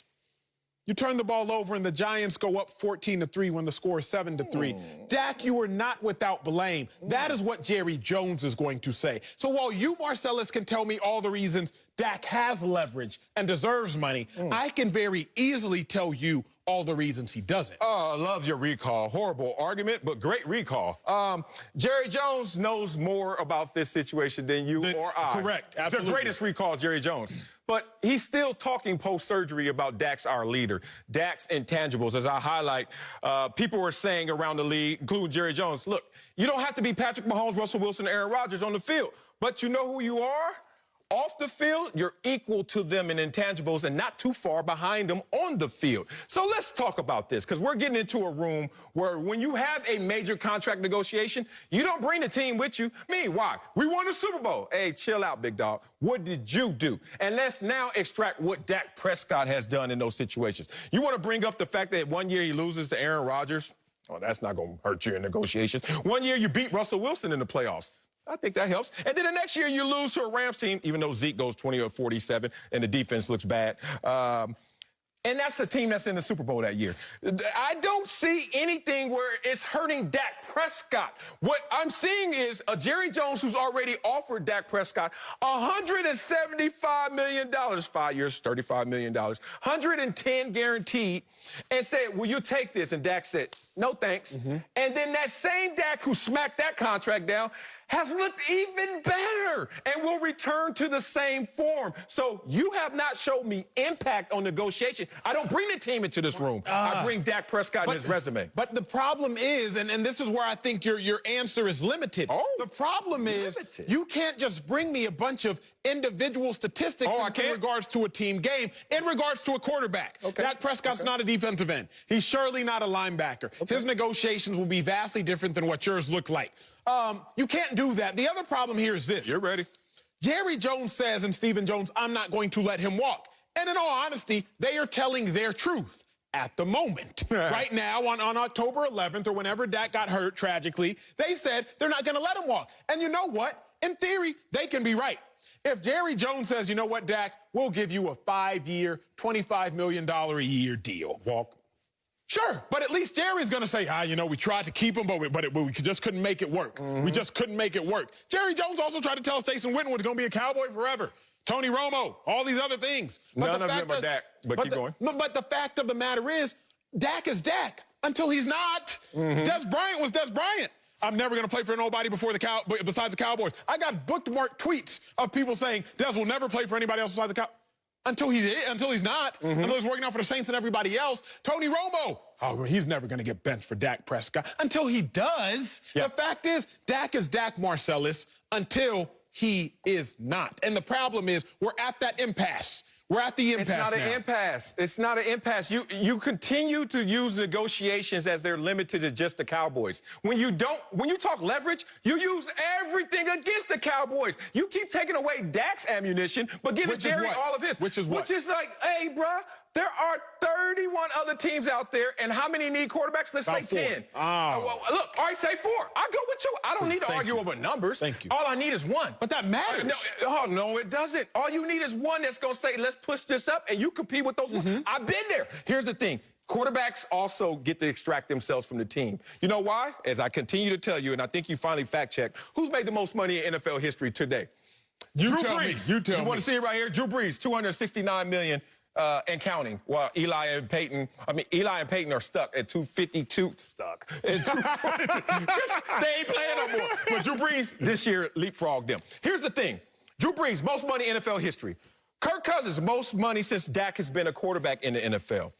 you turn the ball over and the Giants go up 14-3 when the score is 7-3. Dak, you are not without blame. That is what Jerry Jones is going to say. So while you, Marcellus, can tell me all the reasons Dak has leverage and deserves money, I can very easily tell you all the reasons he doesn't. Oh, I love your recall. Horrible argument, but great recall. Jerry Jones knows more about this situation than you or I. Correct, absolutely. The greatest recall, Jerry Jones. But he's still talking post-surgery about Dak's our leader, Dak's intangibles. As I highlight, people were saying around the league, including Jerry Jones, look, you don't have to be Patrick Mahomes, Russell Wilson, Aaron Rodgers on the field. But you know who you are? Off the field, you're equal to them in intangibles and not too far behind them on the field. So let's talk about this, because we're getting into a room where when you have a major contract negotiation, you don't bring the team with you. Why? We won the Super Bowl. Hey, chill out, big dog. What did you do? And let's now extract what Dak Prescott has done in those situations. You want to bring up the fact that 1 year he loses to Aaron Rodgers? Oh, that's not going to hurt you in negotiations. 1 year you beat Russell Wilson in the playoffs. I think that helps. And then the next year you lose to a Rams team, even though Zeke goes 20-47 and the defense looks bad. And that's the team that's in the Super Bowl that year. I don't see anything where it's hurting Dak Prescott. What I'm seeing is a Jerry Jones who's already offered Dak Prescott $175 million, 5 years, $35 million, 110 guaranteed, and said, will you take this? And Dak said, no thanks. And then that same Dak who smacked that contract down has looked even better and will return to the same form. So you have not showed me impact on negotiation. I don't bring the team into this room. I bring Dak Prescott and his resume. But the problem is, and this is where I think your answer is limited. The problem is you can't just bring me a bunch of individual statistics in regards to a team game, in regards to a quarterback. Dak Prescott's not a defensive end. He's surely not a linebacker. His negotiations will be vastly different than what yours look like. You can't do that. The other problem here is this. You're ready. Jerry Jones says, and Stephen Jones, I'm not going to let him walk. And in all honesty, they are telling their truth at the moment. Right now, on October 11th, or whenever Dak got hurt, tragically, they said they're not going to let him walk. And you know what? In theory, they can be right. If Jerry Jones says, you know what, Dak, we'll give you a 5-year, $25 million a year deal. Walk. Sure, but at least Jerry's going to say, you know, we tried to keep him, but we just couldn't make it work. We just couldn't make it work. Jerry Jones also tried to tell us Jason Witten was going to be a Cowboy forever. Tony Romo, all these other things. None of them are Dak, but keep going. But the fact of the matter is, Dak is Dak until he's not. Des Bryant was Des Bryant. I'm never going to play for nobody besides the Cowboys. I got bookmarked tweets of people saying Des will never play for anybody else besides the Cowboys. Until he's not. Until he's working out for the Saints and everybody else. Tony Romo. Oh, he's never going to get benched for Dak Prescott. Until he does. The fact is, Dak is Dak Marcellus until he is not. And the problem is, we're at that impasse. We're at the impasse now. It's not an impasse. It's not an impasse. You continue to use negotiations as they're limited to just the Cowboys. When you talk leverage, you use everything against the Cowboys. You keep taking away Dak's ammunition, but giving Jerry all of his. Which is what? Which is like, hey, bruh, there are 31 other teams out there, and how many need quarterbacks? Let's say 10. Oh. Look, all right, say 4. I'll go with you. I don't need to argue over numbers. Thank you. All I need is one. But that matters. No, it doesn't. All you need is one that's going to say, let's push this up, and you compete with those ones. I've been there. Here's the thing. Quarterbacks also get to extract themselves from the team. You know why? As I continue to tell you, and I think you finally fact-checked, who's made the most money in NFL history today? You Drew tell Brees. me. You tell me. You want to see it right here? Drew Brees, $269 million. And counting. While Eli and Payton are stuck at 252. Stuck. At 242. They ain't playing no more. But Drew Brees this year leapfrogged them. Here's the thing. Drew Brees, most money in NFL history. Kirk Cousins, most money since Dak has been a quarterback in the NFL.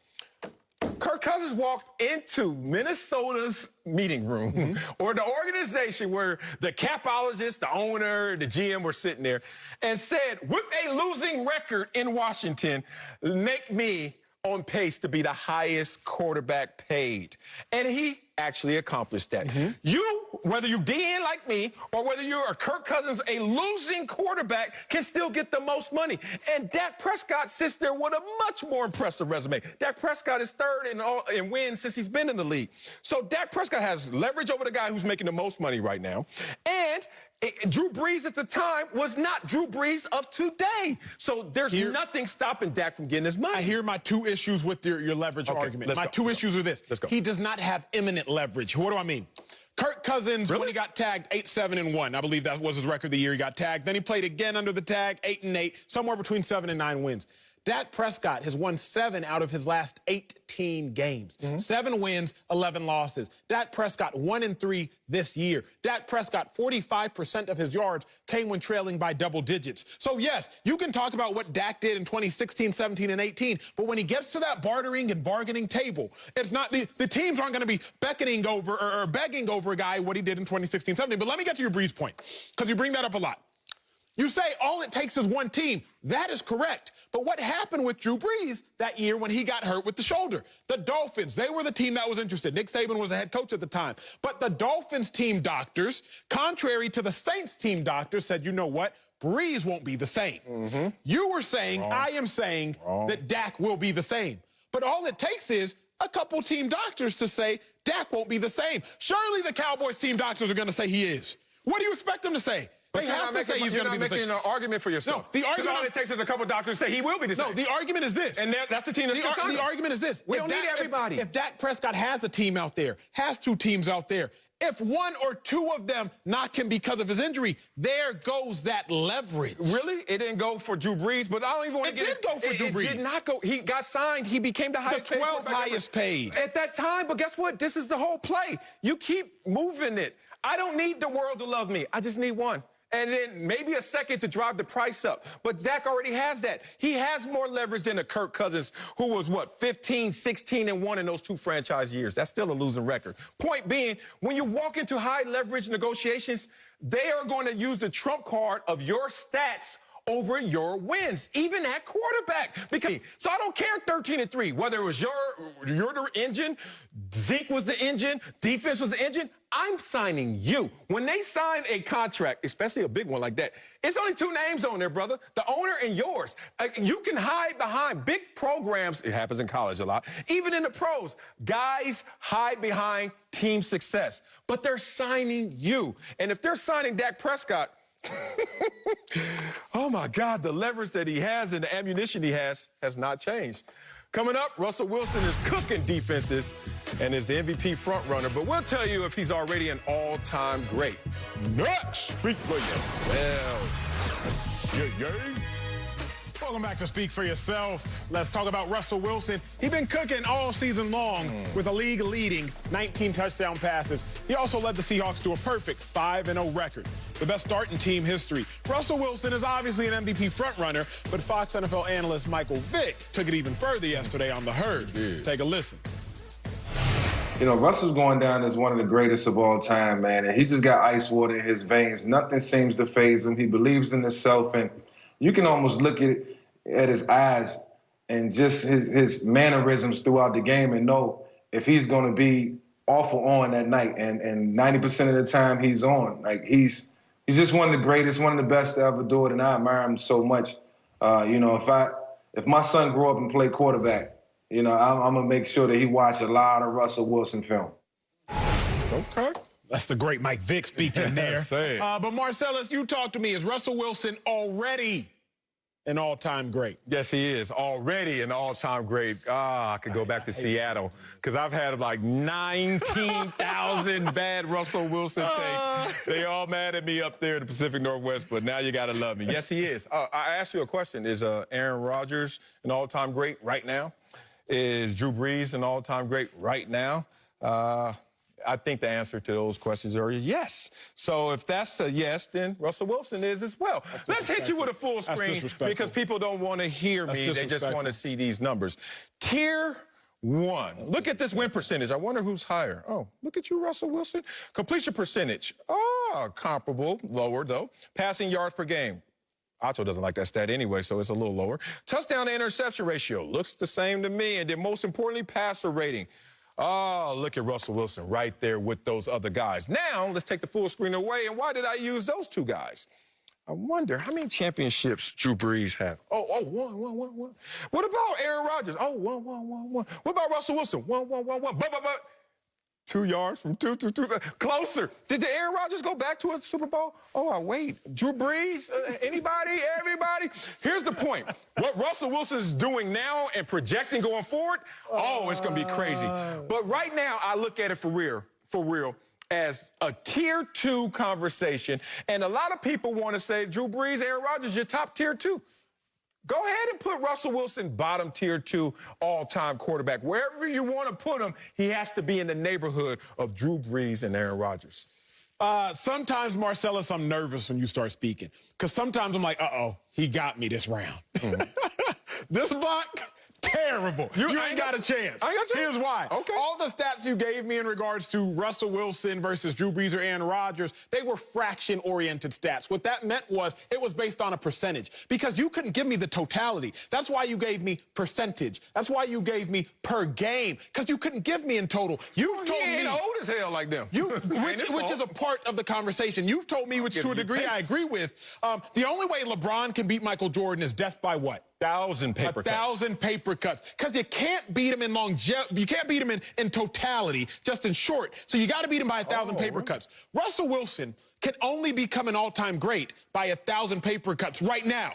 Kirk Cousins walked into Minnesota's meeting room or the organization where the capologist, the owner, the GM were sitting there and said, with a losing record in Washington, make me on pace to be the highest quarterback paid. And he actually accomplished that. You, whether you DN like me or whether you're a Kirk Cousins, a losing quarterback, can still get the most money. And Dak Prescott sits there with a much more impressive resume. Dak Prescott is third in wins since he's been in the league. So Dak Prescott has leverage over the guy who's making the most money right now. And Drew Brees at the time was not Drew Brees of today. So there's nothing stopping Dak from getting his money. I hear my two issues with your leverage argument. My two issues are this. Let's go. He does not have imminent leverage. What do I mean? Kirk Cousins, when he got tagged, 8-7-1. I believe that was his record the year he got tagged. Then he played again under the tag, 8-8, somewhere between 7 and 9 wins. Dak Prescott has won 7 out of his last 18 games. 7 wins, 11 losses. Dak Prescott 1-3 this year. Dak Prescott, 45% of his yards came when trailing by double digits. So yes, you can talk about what Dak did in 2016, 17, and 18, but when he gets to that bartering and bargaining table, it's not the teams aren't going to be beckoning over or begging over a guy what he did in 2016, 17. But let me get to your Brees point, because you bring that up a lot. You say all it takes is one team. That is correct. But what happened with Drew Brees that year when he got hurt with the shoulder? The Dolphins, they were the team that was interested. Nick Saban was the head coach at the time. But the Dolphins team doctors, contrary to the Saints team doctors, said, you know what? Brees won't be the same. You were saying, I am saying that Dak will be the same. But all it takes is a couple team doctors to say Dak won't be the same. Surely the Cowboys team doctors are going to say he is. What do you expect them to say? They have to say he's going to be the same. You're not making an argument for yourself. No, the argument all it takes is a couple doctors to say he will be the same. No, the argument is this. And that's the team that's concerned. The argument is this. We don't need everybody. If Dak Prescott has a team out there, has 2 teams out there, if 1 or 2 of them knock him because of his injury, there goes that leverage. Really? It didn't go for Drew Brees, but I don't even want to get it. It did go for Drew Brees. It did not go. He got signed. He became the highest paid. The 12th highest paid. At that time, but guess what? This is the whole play. You keep moving it. I don't need the world to love me. I just need one. And then maybe a second to drive the price up. But Dak already has that. He has more leverage than a Kirk Cousins, who was, 15, 16, and 1 in those 2 franchise years. That's still a losing record. Point being, when you walk into high leverage negotiations, they are going to use the trump card of your stats over your wins, even at quarterback. So I don't care 13-3, whether it was you're the engine, Zeke was the engine, defense was the engine. I'm signing you. When they sign a contract, especially a big one like that, it's only 2 names on there, brother. The owner and yours. You can hide behind big programs. It happens in college a lot. Even in the pros, guys hide behind team success. But they're signing you. And if they're signing Dak Prescott, oh, my God, the leverage that he has and the ammunition he has not changed. Coming up, Russell Wilson is cooking defenses and is the MVP frontrunner, but we'll tell you if he's already an all-time great. Next, speak for yourself. Yeah. Welcome back to Speak for Yourself. Let's talk about Russell Wilson. He's been cooking all season long with a league-leading 19 touchdown passes. He also led the Seahawks to a perfect 5-0 record, the best start in team history. Russell Wilson is obviously an MVP frontrunner, but Fox NFL analyst Michael Vick took it even further yesterday on The Herd. Take a listen. You know, Russell's going down as one of the greatest of all time, man, and he just got ice water in his veins. Nothing seems to faze him. He believes in himself, and you can almost look at his eyes and just his mannerisms throughout the game and know if he's going to be off or on that night. And 90% of the time he's on. Like, he's just one of the greatest, one of the best to ever do it, and I admire him so much. You know, if my son grew up and played quarterback, you know, I'm going to make sure that he watched a lot of Russell Wilson film. Okay. That's the great Mike Vick speaking there. But Marcellus, you talk to me. Is Russell Wilson already an all-time great? Yes, he is already an all-time great. I could go back to Seattle because I've had like 19,000 bad Russell Wilson takes. They all mad at me up there in the Pacific Northwest, but now you got to love me. Yes, he is. I asked you a question. Is Aaron Rodgers an all-time great right now? Is Drew Brees an all-time great right now? I think the answer to those questions are yes. So if that's a yes, then Russell Wilson is as well. Let's hit you with a full screen because people don't want to hear me. They just want to see these numbers. Tier 1. Look at this win percentage. I wonder who's higher. Oh, look at you, Russell Wilson. Completion percentage. Comparable. Lower, though. Passing yards per game. Acho doesn't like that stat anyway, so it's a little lower. Touchdown to interception ratio. Looks the same to me. And then most importantly, passer rating. Oh, look at Russell Wilson right there with those other guys. Now, let's take the full screen away. And why did I use those two guys? I wonder how many championships Drew Brees have. One. What about Aaron Rodgers? One. What about Russell Wilson? One. But 2 yards from two. Closer. Did Aaron Rodgers go back to a Super Bowl? Wait. Drew Brees? Anybody? Everybody? Here's the point. What Russell Wilson is doing now and projecting going forward, it's going to be crazy. But right now, I look at it for real, as a tier 2 conversation. And a lot of people want to say, Drew Brees, Aaron Rodgers, you're top tier 2. Go ahead and put Russell Wilson bottom tier 2 all-time quarterback. Wherever you want to put him, he has to be in the neighborhood of Drew Brees and Aaron Rodgers. Sometimes, Marcellus, I'm nervous when you start speaking because sometimes I'm like, he got me this round. This block, terrible. You ain't got a chance. Here's why. Okay. All the stats you gave me in regards to Russell Wilson versus Drew Brees or Aaron Rodgers, they were fraction-oriented stats. What that meant was it was based on a percentage because you couldn't give me the totality. That's why you gave me percentage. That's why you gave me per game because you couldn't give me in total. You've told me old as hell like them. Which is a part of the conversation. You've told me, which to a degree I agree with. The only way LeBron can beat Michael Jordan is death by what? 1,000 paper cuts. 1,000 paper cuts. Because you can't beat him in longevity. You can't beat him in totality, just in short. So you got to beat him by 1,000 paper cuts. Russell Wilson can only become an all-time great by 1,000 paper cuts right now.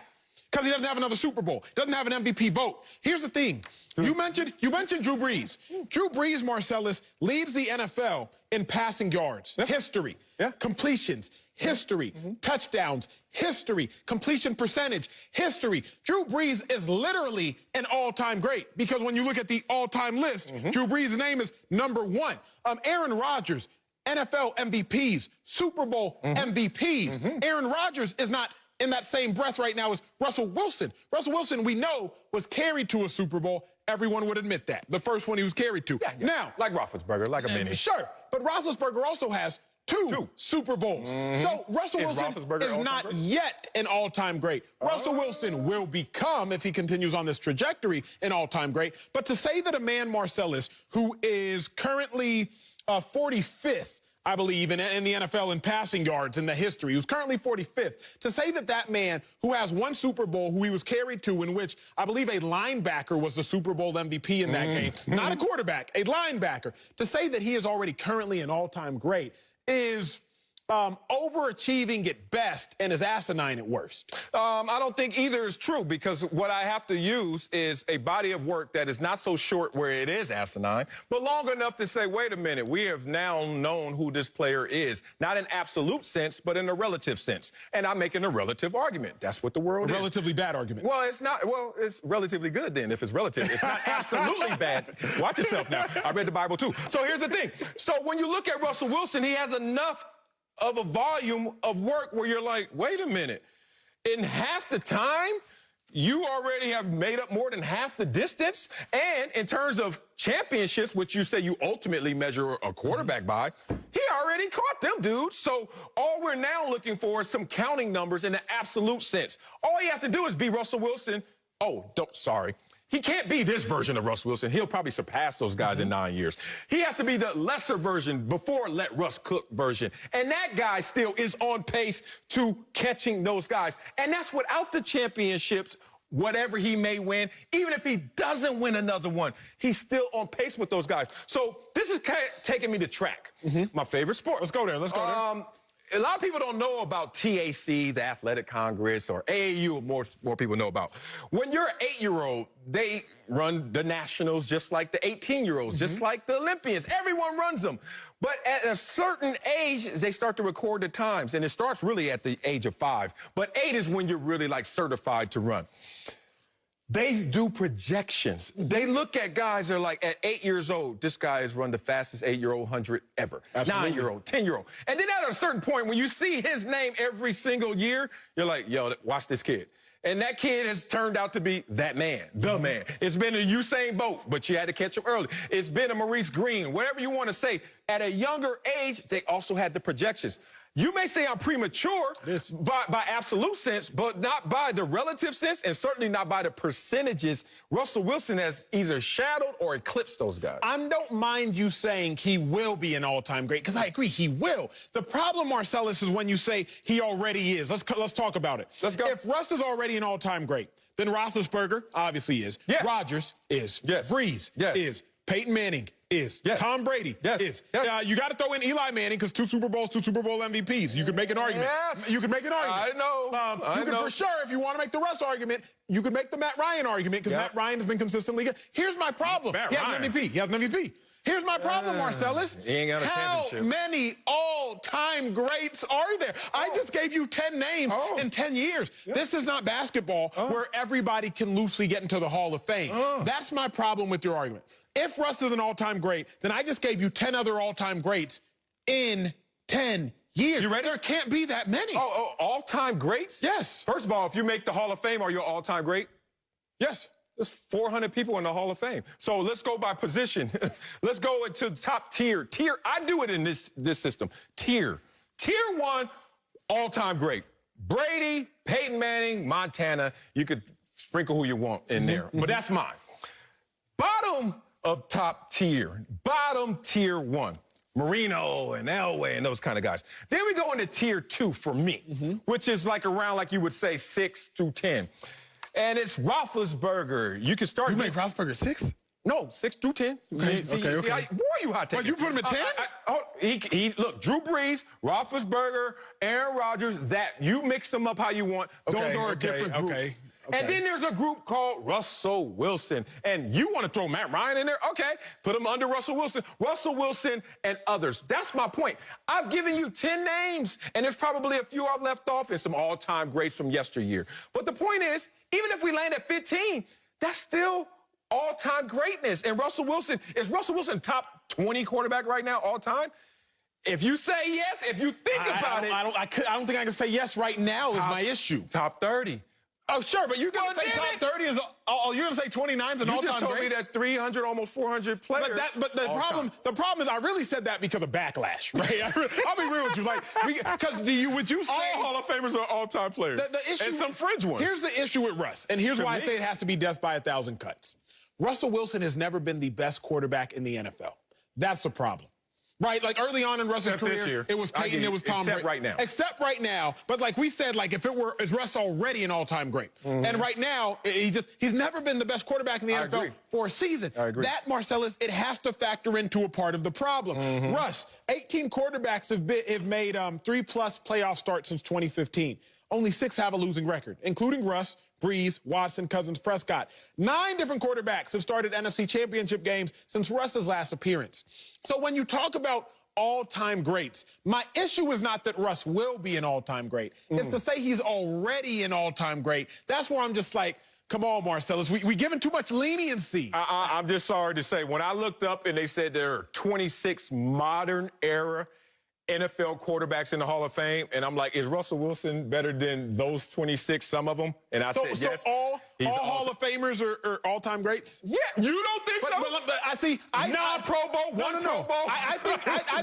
Because he doesn't have another Super Bowl. Doesn't have an MVP vote. Here's the thing. You mentioned Drew Brees. Drew Brees, Marcellus, leads the NFL in passing yards. History. Completions. History. Touchdowns. History. Completion percentage. History. Drew Brees is literally an all-time great because when you look at the all-time list, Drew Brees' name is number 1. Aaron Rodgers, NFL MVPs, Super Bowl MVPs. Aaron Rodgers is not in that same breath right now as Russell Wilson. Russell Wilson, we know, was carried to a Super Bowl. Everyone would admit that. The first one he was carried to. Now, like Roethlisberger, like a mini. Sure, but Roethlisberger also has two Super Bowls. So Russell Wilson is not yet an all-time great. Russell Wilson will become, if he continues on this trajectory, an all-time great. But to say that a man, Marcellus, who is currently 45th, I believe, in the NFL in passing yards in the history, who's currently 45th, to say that that man who has one Super Bowl, who he was carried to, in which I believe a linebacker was the Super Bowl MVP in that game, not a quarterback, a linebacker, to say that he is already currently an all-time great is overachieving at best and is asinine at worst. I don't think either is true, because what I have to use is a body of work that is not so short where it is asinine, but long enough to say, wait a minute, we have now known who this player is. Not in absolute sense, but in a relative sense. And I'm making a relative argument. That's what the world A is. relatively bad argument. Well, it's not. Well, it's relatively good then if it's relative. It's not absolutely bad. Watch yourself now. I read the Bible too. So here's the thing. So when you look at Russell Wilson, he has enough of a volume of work where you're like, wait a minute. In half the time, you already have made up more than half the distance. And in terms of championships, which you say you ultimately measure a quarterback by, he already caught them, dude. So all we're now looking for is some counting numbers in the absolute sense. All he has to do is be Russell Wilson. Sorry. He can't be this version of Russell Wilson. He'll probably surpass those guys in 9 years. He has to be the lesser version before let Russ cook version. And that guy still is on pace to catching those guys. And that's without the championships, whatever he may win. Even if he doesn't win another one, he's still on pace with those guys. So this is taking me to track, my favorite sport. Let's go there. Let's go there. A lot of people don't know about TAC, the Athletic Congress, or AAU, more people know about. When you're an 8-year-old, they run the Nationals just like the 18-year-olds, just like the Olympians. Everyone runs them. But at a certain age, they start to record the times, and it starts really at the age of 5. But 8 is when you're really, like, certified to run. They do projections. They look at guys that are like, at 8 years old, this guy has run the fastest 8-year-old 100 ever. Absolutely. 9-year-old, 10-year-old. And then at a certain point, when you see his name every single year, you're like, yo, watch this kid. And that kid has turned out to be that man, the man. It's been a Usain Bolt, but you had to catch him early. It's been a Maurice Green, whatever you want to say. At a younger age, they also had the projections. You may say I'm premature by absolute sense, but not by the relative sense, and certainly not by the percentages. Russell Wilson has either shadowed or eclipsed those guys. I don't mind you saying he will be an all-time great, because I agree, he will. The problem, Marcellus, is when you say he already is. Let's talk about it. Let's go. If Russ is already an all-time great, then Roethlisberger obviously is. Yeah. Rodgers is. Yes. Brees is. Peyton Manning is. Yes. Tom Brady is. Yes. You got to throw in Eli Manning, because 2 Super Bowls, 2 Super Bowl MVPs. You could make an argument. Yes. You could make an argument. I know. You could for sure, if you want to make the Russ argument, you could make the Matt Ryan argument, because Matt Ryan has been consistently good. Here's my problem. He has an MVP. He has an MVP. Here's my problem, Marcellus. He ain't got a championship. How many all-time greats are there? I just gave you 10 names in 10 years. This is not basketball where everybody can loosely get into the Hall of Fame. That's my problem with your argument. If Russ is an all-time great, then I just gave you 10 other all-time greats in 10 years. You ready? There can't be that many. All-time greats? Yes. First of all, if you make the Hall of Fame, are you an all-time great? Yes. There's 400 people in the Hall of Fame. So let's go by position. Let's go into top tier. I do it in this system. Tier 1, all-time great. Brady, Peyton Manning, Montana. You could sprinkle who you want in there, but that's mine. Bottom of top tier, bottom tier 1. Marino and Elway and those kind of guys. Then we go into tier 2 for me, which is like around, like you would say, 6 to 10. And it's Roethlisberger. You can start. You make Roethlisberger 6? No, 6 through 10. Okay. Boy, you hot taking. But you put him at 10? Look, Drew Brees, Roethlisberger, Aaron Rodgers, that you mix them up how you want. Those are a different group. Okay. And then there's a group called Russell Wilson. And you want to throw Matt Ryan in there? Okay, put him under Russell Wilson and others. That's my point. I've given you 10 names, and there's probably a few I've left off and some all-time greats from yesteryear. But the point is, even if we land at 15, that's still all-time greatness. And is Russell Wilson top 20 quarterback right now, all time? If you say yes, if you think about it. I don't think I can say yes right now is my issue. Top 30. Oh, sure, but you're going to say top 30 is, you're going to say 29 is an all-time great? You just told me that 300, almost 400 players. But the problem is I really said that because of backlash, right? I'll be real with you. Because would you say all Hall of Famers are all-time players? The issue, and some fringe ones. Here's the issue with Russ, and here's why I say it has to be death by 1,000 cuts. Russell Wilson has never been the best quarterback in the NFL. That's the problem. Right, like early on in Russell's Except this career, year. it was Payton, it was Tom Brady. Except right now. Except right now. But like we said, like is Russ already an all-time great? And right now, he's never been the best quarterback in the NFL agree. for a season. I agree. That, Marcellus, it has to factor into a part of the problem. Russ, 18 quarterbacks have made 3+ playoff starts since 2015. Only 6 have a losing record, including Russ, Brees, Watson, Cousins, Prescott. 9 different quarterbacks have started NFC championship games since Russ's last appearance. So when you talk about all-time greats, my issue is not that Russ will be an all-time great. It's to say he's already an all-time great. That's where I'm just like, come on, Marcellus, we giving too much leniency. I'm just sorry to say, when I looked up and they said there are 26 modern-era NFL quarterbacks in the Hall of Fame, and I'm like, is Russell Wilson better than those 26, some of them? And I said yes. So all Hall of Famers are all-time greats? Yeah, you don't think so? But I see. Non-Pro Bowl, one Pro Bowl. I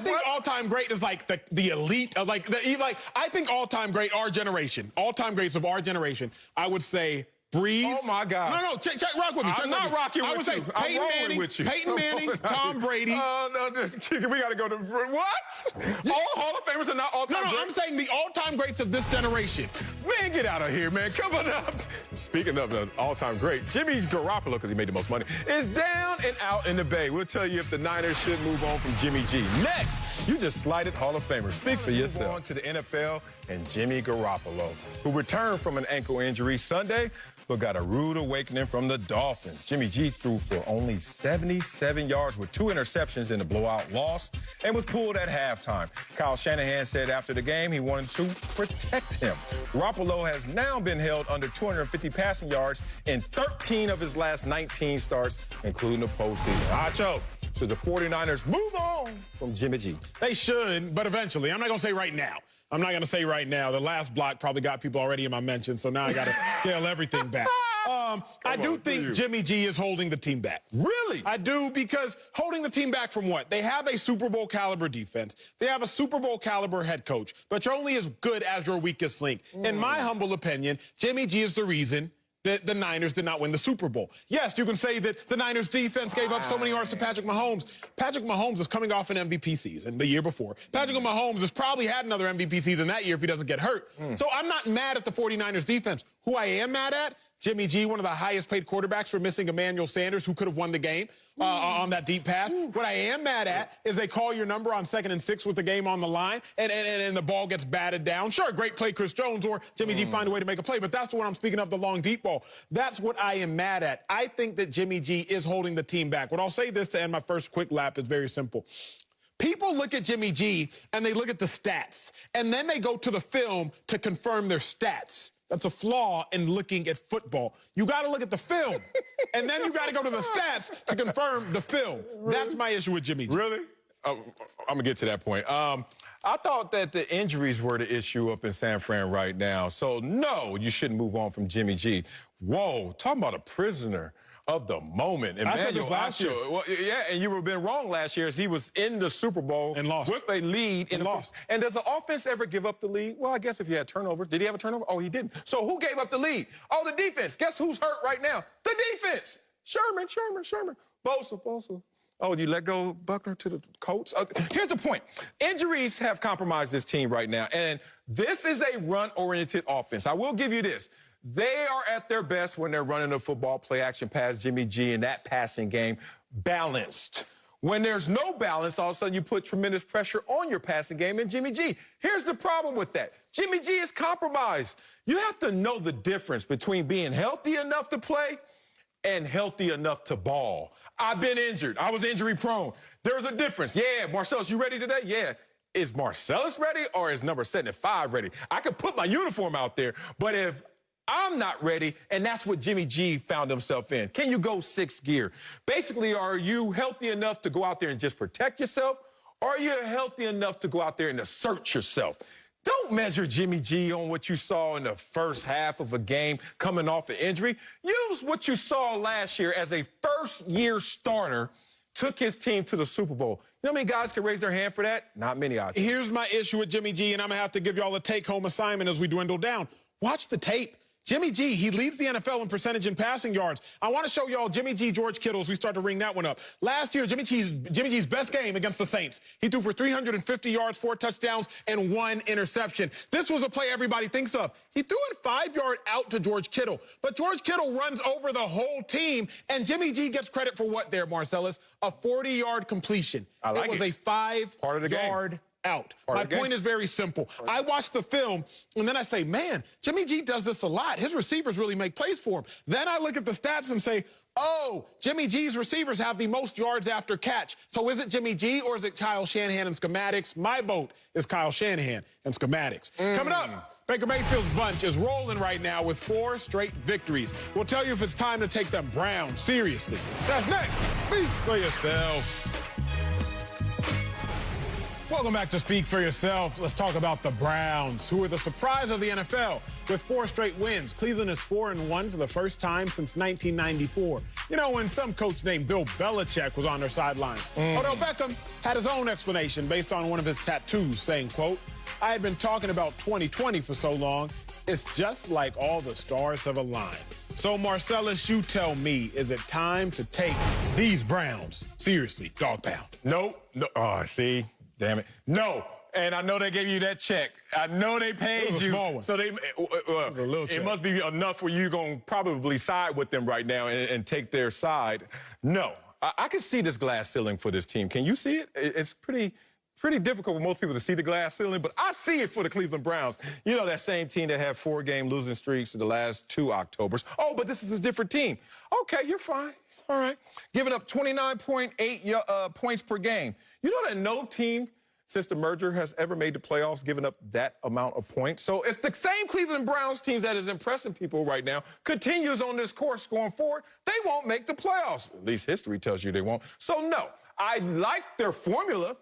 think all-time great is like the elite. I think all-time great, our generation, all-time greats of our generation, I would say Brees. Oh, my God. No, rock with me. I'm not rocking with you. I would say I'm rolling with you. Peyton Manning, Tom Brady. No, we got to go to what? All Hall of Famers are not all-time greats? No, I'm saying the all-time greats of this generation. Man, get out of here, man. Come on up. Speaking of the all-time great, Jimmy Garoppolo, because he made the most money, is down and out in the Bay. We'll tell you if the Niners should move on from Jimmy G. Next, you just slighted Hall of Famers. Speak for yourself. Move on to the NFL and Jimmy Garoppolo, who returned from an ankle injury Sunday, but got a rude awakening from the Dolphins. Jimmy G threw for only 77 yards with 2 interceptions in the blowout loss and was pulled at halftime. Kyle Shanahan said after the game he wanted to protect him. Garoppolo has now been held under 250 passing yards in 13 of his last 19 starts, including the postseason. Acho, should the 49ers move on from Jimmy G? They should, but eventually. I'm not going to say right now. I'm not going to say right now. The last block probably got people already in my mention, so now I got to scale everything back. I do think Jimmy G is holding the team back. Really? I do, because holding the team back from what? They have a Super Bowl caliber defense. They have a Super Bowl caliber head coach, but you're only as good as your weakest link. In my humble opinion, Jimmy G is the reason that the Niners did not win the Super Bowl. Yes, you can say that the Niners defense gave up so many yards to Patrick Mahomes. Patrick Mahomes is coming off an MVP season the year before. Patrick Mahomes has probably had another MVP season that year if he doesn't get hurt. So I'm not mad at the 49ers defense. Who I am mad at, Jimmy G, one of the highest paid quarterbacks, for missing Emmanuel Sanders, who could have won the game on that deep pass. What I am mad at is they call your number on 2nd and 6 with the game on the line, and the ball gets batted down. Sure, great play, Chris Jones, or Jimmy G find a way to make a play, but that's the one I'm speaking of, the long deep ball. That's what I am mad at. I think that Jimmy G is holding the team back. What I'll say this to end my first quick lap is very simple. People look at Jimmy G and they look at the stats, and then they go to the film to confirm their stats. That's a flaw in looking at football. You got to look at the film, and then you got to go to the stats to confirm the film. Really? That's my issue with Jimmy G. Really? I'm going to get to that point. I thought that the injuries were the issue up in San Fran right now. So, no, you shouldn't move on from Jimmy G. Whoa, talking about a prisoner of the moment. I said this last year. Well, yeah, and you were been wrong last year as he was in the Super Bowl and lost with a lead and lost. And does the offense ever give up the lead? Well, I guess if you had turnovers. Did he have a turnover? Oh, he didn't. So who gave up the lead? Oh, the defense. Guess who's hurt right now? The defense. Sherman. Bosa. Oh, you let go Buckner to the Colts? Here's the point. Injuries have compromised this team right now, and this is a run-oriented offense. I will give you this. They are at their best when they're running the football, play action pass, Jimmy G, in that passing game, balanced. When there's no balance, all of a sudden you put tremendous pressure on your passing game and Jimmy G. Here's the problem with that. Jimmy G is compromised. You have to know the difference between being healthy enough to play and healthy enough to ball. I've been injured. I was injury prone. There's a difference. Yeah, Marcellus, you ready today? Yeah. Is Marcellus ready or is number 75 ready? I could put my uniform out there, but if I'm not ready, and that's what Jimmy G found himself in. Can you go 6th gear? Basically, are you healthy enough to go out there and just protect yourself, or are you healthy enough to go out there and assert yourself? Don't measure Jimmy G on what you saw in the first half of a game coming off an injury. Use what you saw last year as a first-year starter, took his team to the Super Bowl. You know how many guys can raise their hand for that? Not many, I think. Here's my issue with Jimmy G, and I'm going to have to give y'all a take-home assignment as we dwindle down. Watch the tape. Jimmy G, he leads the NFL in percentage in passing yards. I want to show y'all Jimmy G, George Kittle as we start to ring that one up. Last year, Jimmy G's best game against the Saints. He threw for 350 yards, 4 touchdowns, and 1 interception. This was a play everybody thinks of. He threw it 5-yard out to George Kittle, but George Kittle runs over the whole team, and Jimmy G gets credit for what there, Marcellus? A 40-yard completion. It was a 5-yard out. My point is very simple. I watch the film, and then I say, man, Jimmy G does this a lot. His receivers really make plays for him. Then I look at the stats and say, oh, Jimmy G's receivers have the most yards after catch. So is it Jimmy G or is it Kyle Shanahan and schematics? My vote is Kyle Shanahan and schematics. Coming up, Baker Mayfield's bunch is rolling right now with 4 straight victories. We'll tell you if it's time to take them Browns seriously. That's next. Speak for yourself. Welcome back to Speak for Yourself. Let's talk about the Browns, who are the surprise of the NFL with 4 straight wins. Cleveland is 4-1 for the first time since 1994. You know, when some coach named Bill Belichick was on their sideline. Odell Beckham had his own explanation based on one of his tattoos, saying, quote, I had been talking about 2020 for so long, it's just like all the stars have aligned. So, Marcellus, you tell me, is it time to take these Browns seriously, dog pound? No. Oh, see? Damn it. No. And I know they gave you that check. I know they paid you. Small one. So it must be enough where you're going to probably side with them right now and take their side. No. I can see this glass ceiling for this team. Can you see it? It's pretty difficult for most people to see the glass ceiling, but I see it for the Cleveland Browns. You know, that same team that had 4-game losing streaks in the last 2 Octobers. Oh, but this is a different team. Okay, you're fine. All right. Giving up 29.8 points per game. You know that no team since the merger has ever made the playoffs giving up that amount of points? So if the same Cleveland Browns team that is impressing people right now continues on this course going forward, they won't make the playoffs. At least history tells you they won't. So, no, I like their formula.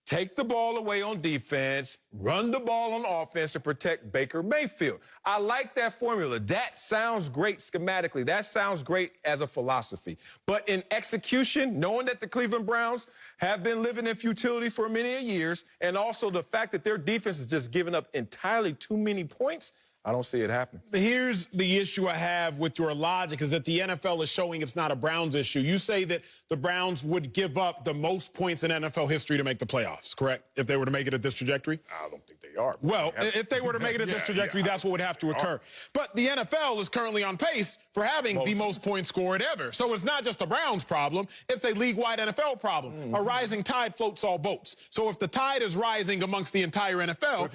Take the ball away on defense, run the ball on offense to protect Baker Mayfield. I like that formula. That sounds great schematically. That sounds great as a philosophy. But in execution, knowing that the Cleveland Browns have been living in futility for many years, and also the fact that their defense is just giving up entirely too many points, I don't see it happen. Here's the issue I have with your logic is that the NFL is showing it's not a Browns issue. You say that the Browns would give up the most points in NFL history to make the playoffs, correct? If they were to make it at this trajectory? I don't think they are. Well, if they were to make it at this trajectory, that's what would have to occur. But the NFL is currently on pace for having the most points scored ever. So it's not just a Browns problem, it's a league-wide NFL problem. A rising tide floats all boats. So if the tide is rising amongst the entire NFL,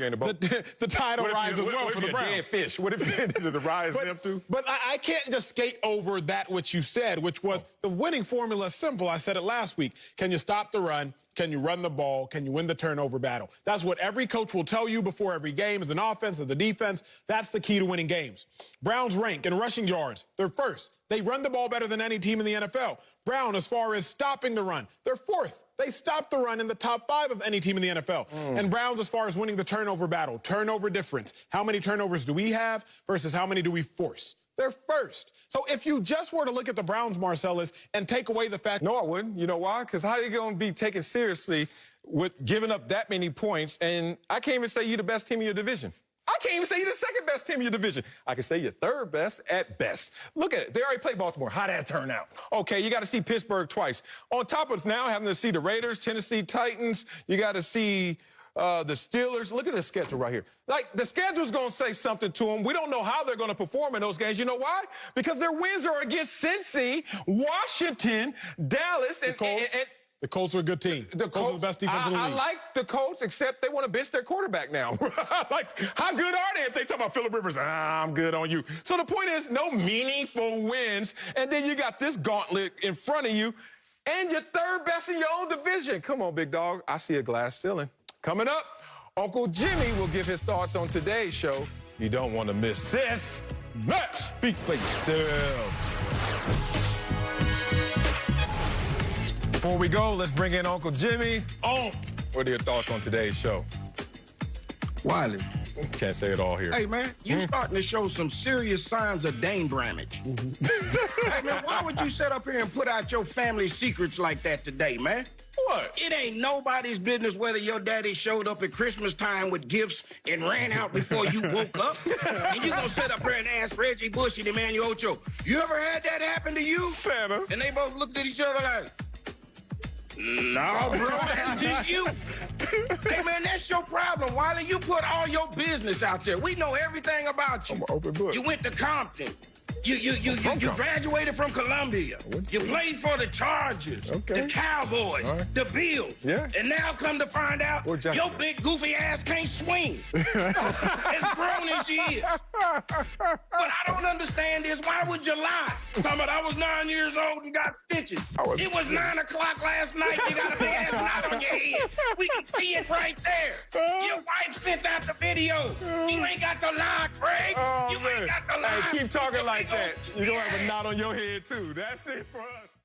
the tide will rise as well for the Browns. Fish. What if you did the rise them too? But I can't just skate over that which you said, which was the winning formula is simple. I said it last week. Can you stop the run? Can you run the ball? Can you win the turnover battle? That's what every coach will tell you before every game as an offense, as a defense. That's the key to winning games. Browns rank in rushing yards. They're first. They run the ball better than any team in the NFL. Brown, as far as stopping the run, they're 4th. They stop the run in the top 5 of any team in the NFL. And Browns, as far as winning the turnover battle, turnover difference. How many turnovers do we have versus how many do we force? They're first. So if you just were to look at the Browns, Marcellus, and take away the fact... No, I wouldn't. You know why? Because how are you going to be taken seriously with giving up that many points? And I can't even say you're the best team in your division. I can't even say you're the 2nd best team in your division. I can say you're 3rd best at best. Look at it. They already played Baltimore. How'd that turn out? Okay, you got to see Pittsburgh twice. On top of now having to see the Raiders, Tennessee Titans, you got to see the Steelers. Look at the schedule right here. Like, the schedule's going to say something to them. We don't know how they're going to perform in those games. You know why? Because their wins are against Cincy, Washington, Dallas, and the Colts are a good team. The Colts are the best defense in the league. I like the Colts, except they want to bench their quarterback now. Like, how good are they if they talk about Phillip Rivers? I'm good on you. So the point is, no meaningful wins. And then you got this gauntlet in front of you, and you're 3rd best in your own division. Come on, big dog. I see a glass ceiling. Coming up, Uncle Jimmy will give his thoughts on today's show. You don't want to miss this. Let's speak for yourself. Before we go, let's bring in Uncle Jimmy. What are your thoughts on today's show? Wiley. Can't say it all here. Hey, man, you starting to show some serious signs of Dane Bramage. Hey, man, why would you sit up here and put out your family secrets like that today, man? What? It ain't nobody's business whether your daddy showed up at Christmas time with gifts and ran out before you woke up. And you gonna sit up here and ask Reggie Bush and Emmanuel Ocho, you ever had that happen to you? Santa. And they both looked at each other like, no, bro, that's just you. Hey, man, that's your problem. Why do you put all your business out there? We know everything about you. I'm an open book. You went to Compton. You graduated from Columbia. You played for the Chargers, the Cowboys, the Bills. Yeah. And now come to find out, your big goofy ass can't swing. As grown as she is. What I don't understand is, why would you lie? Talking about I was 9 years old and got stitches. It was 9 o'clock last night. You got a big ass knot on your head. We can see it right there. Your wife sent out the video. You ain't got the lie, Craig. You ain't got the lie. Hey, keep talking like that. You're going to have a knot on your head, too. That's it for us.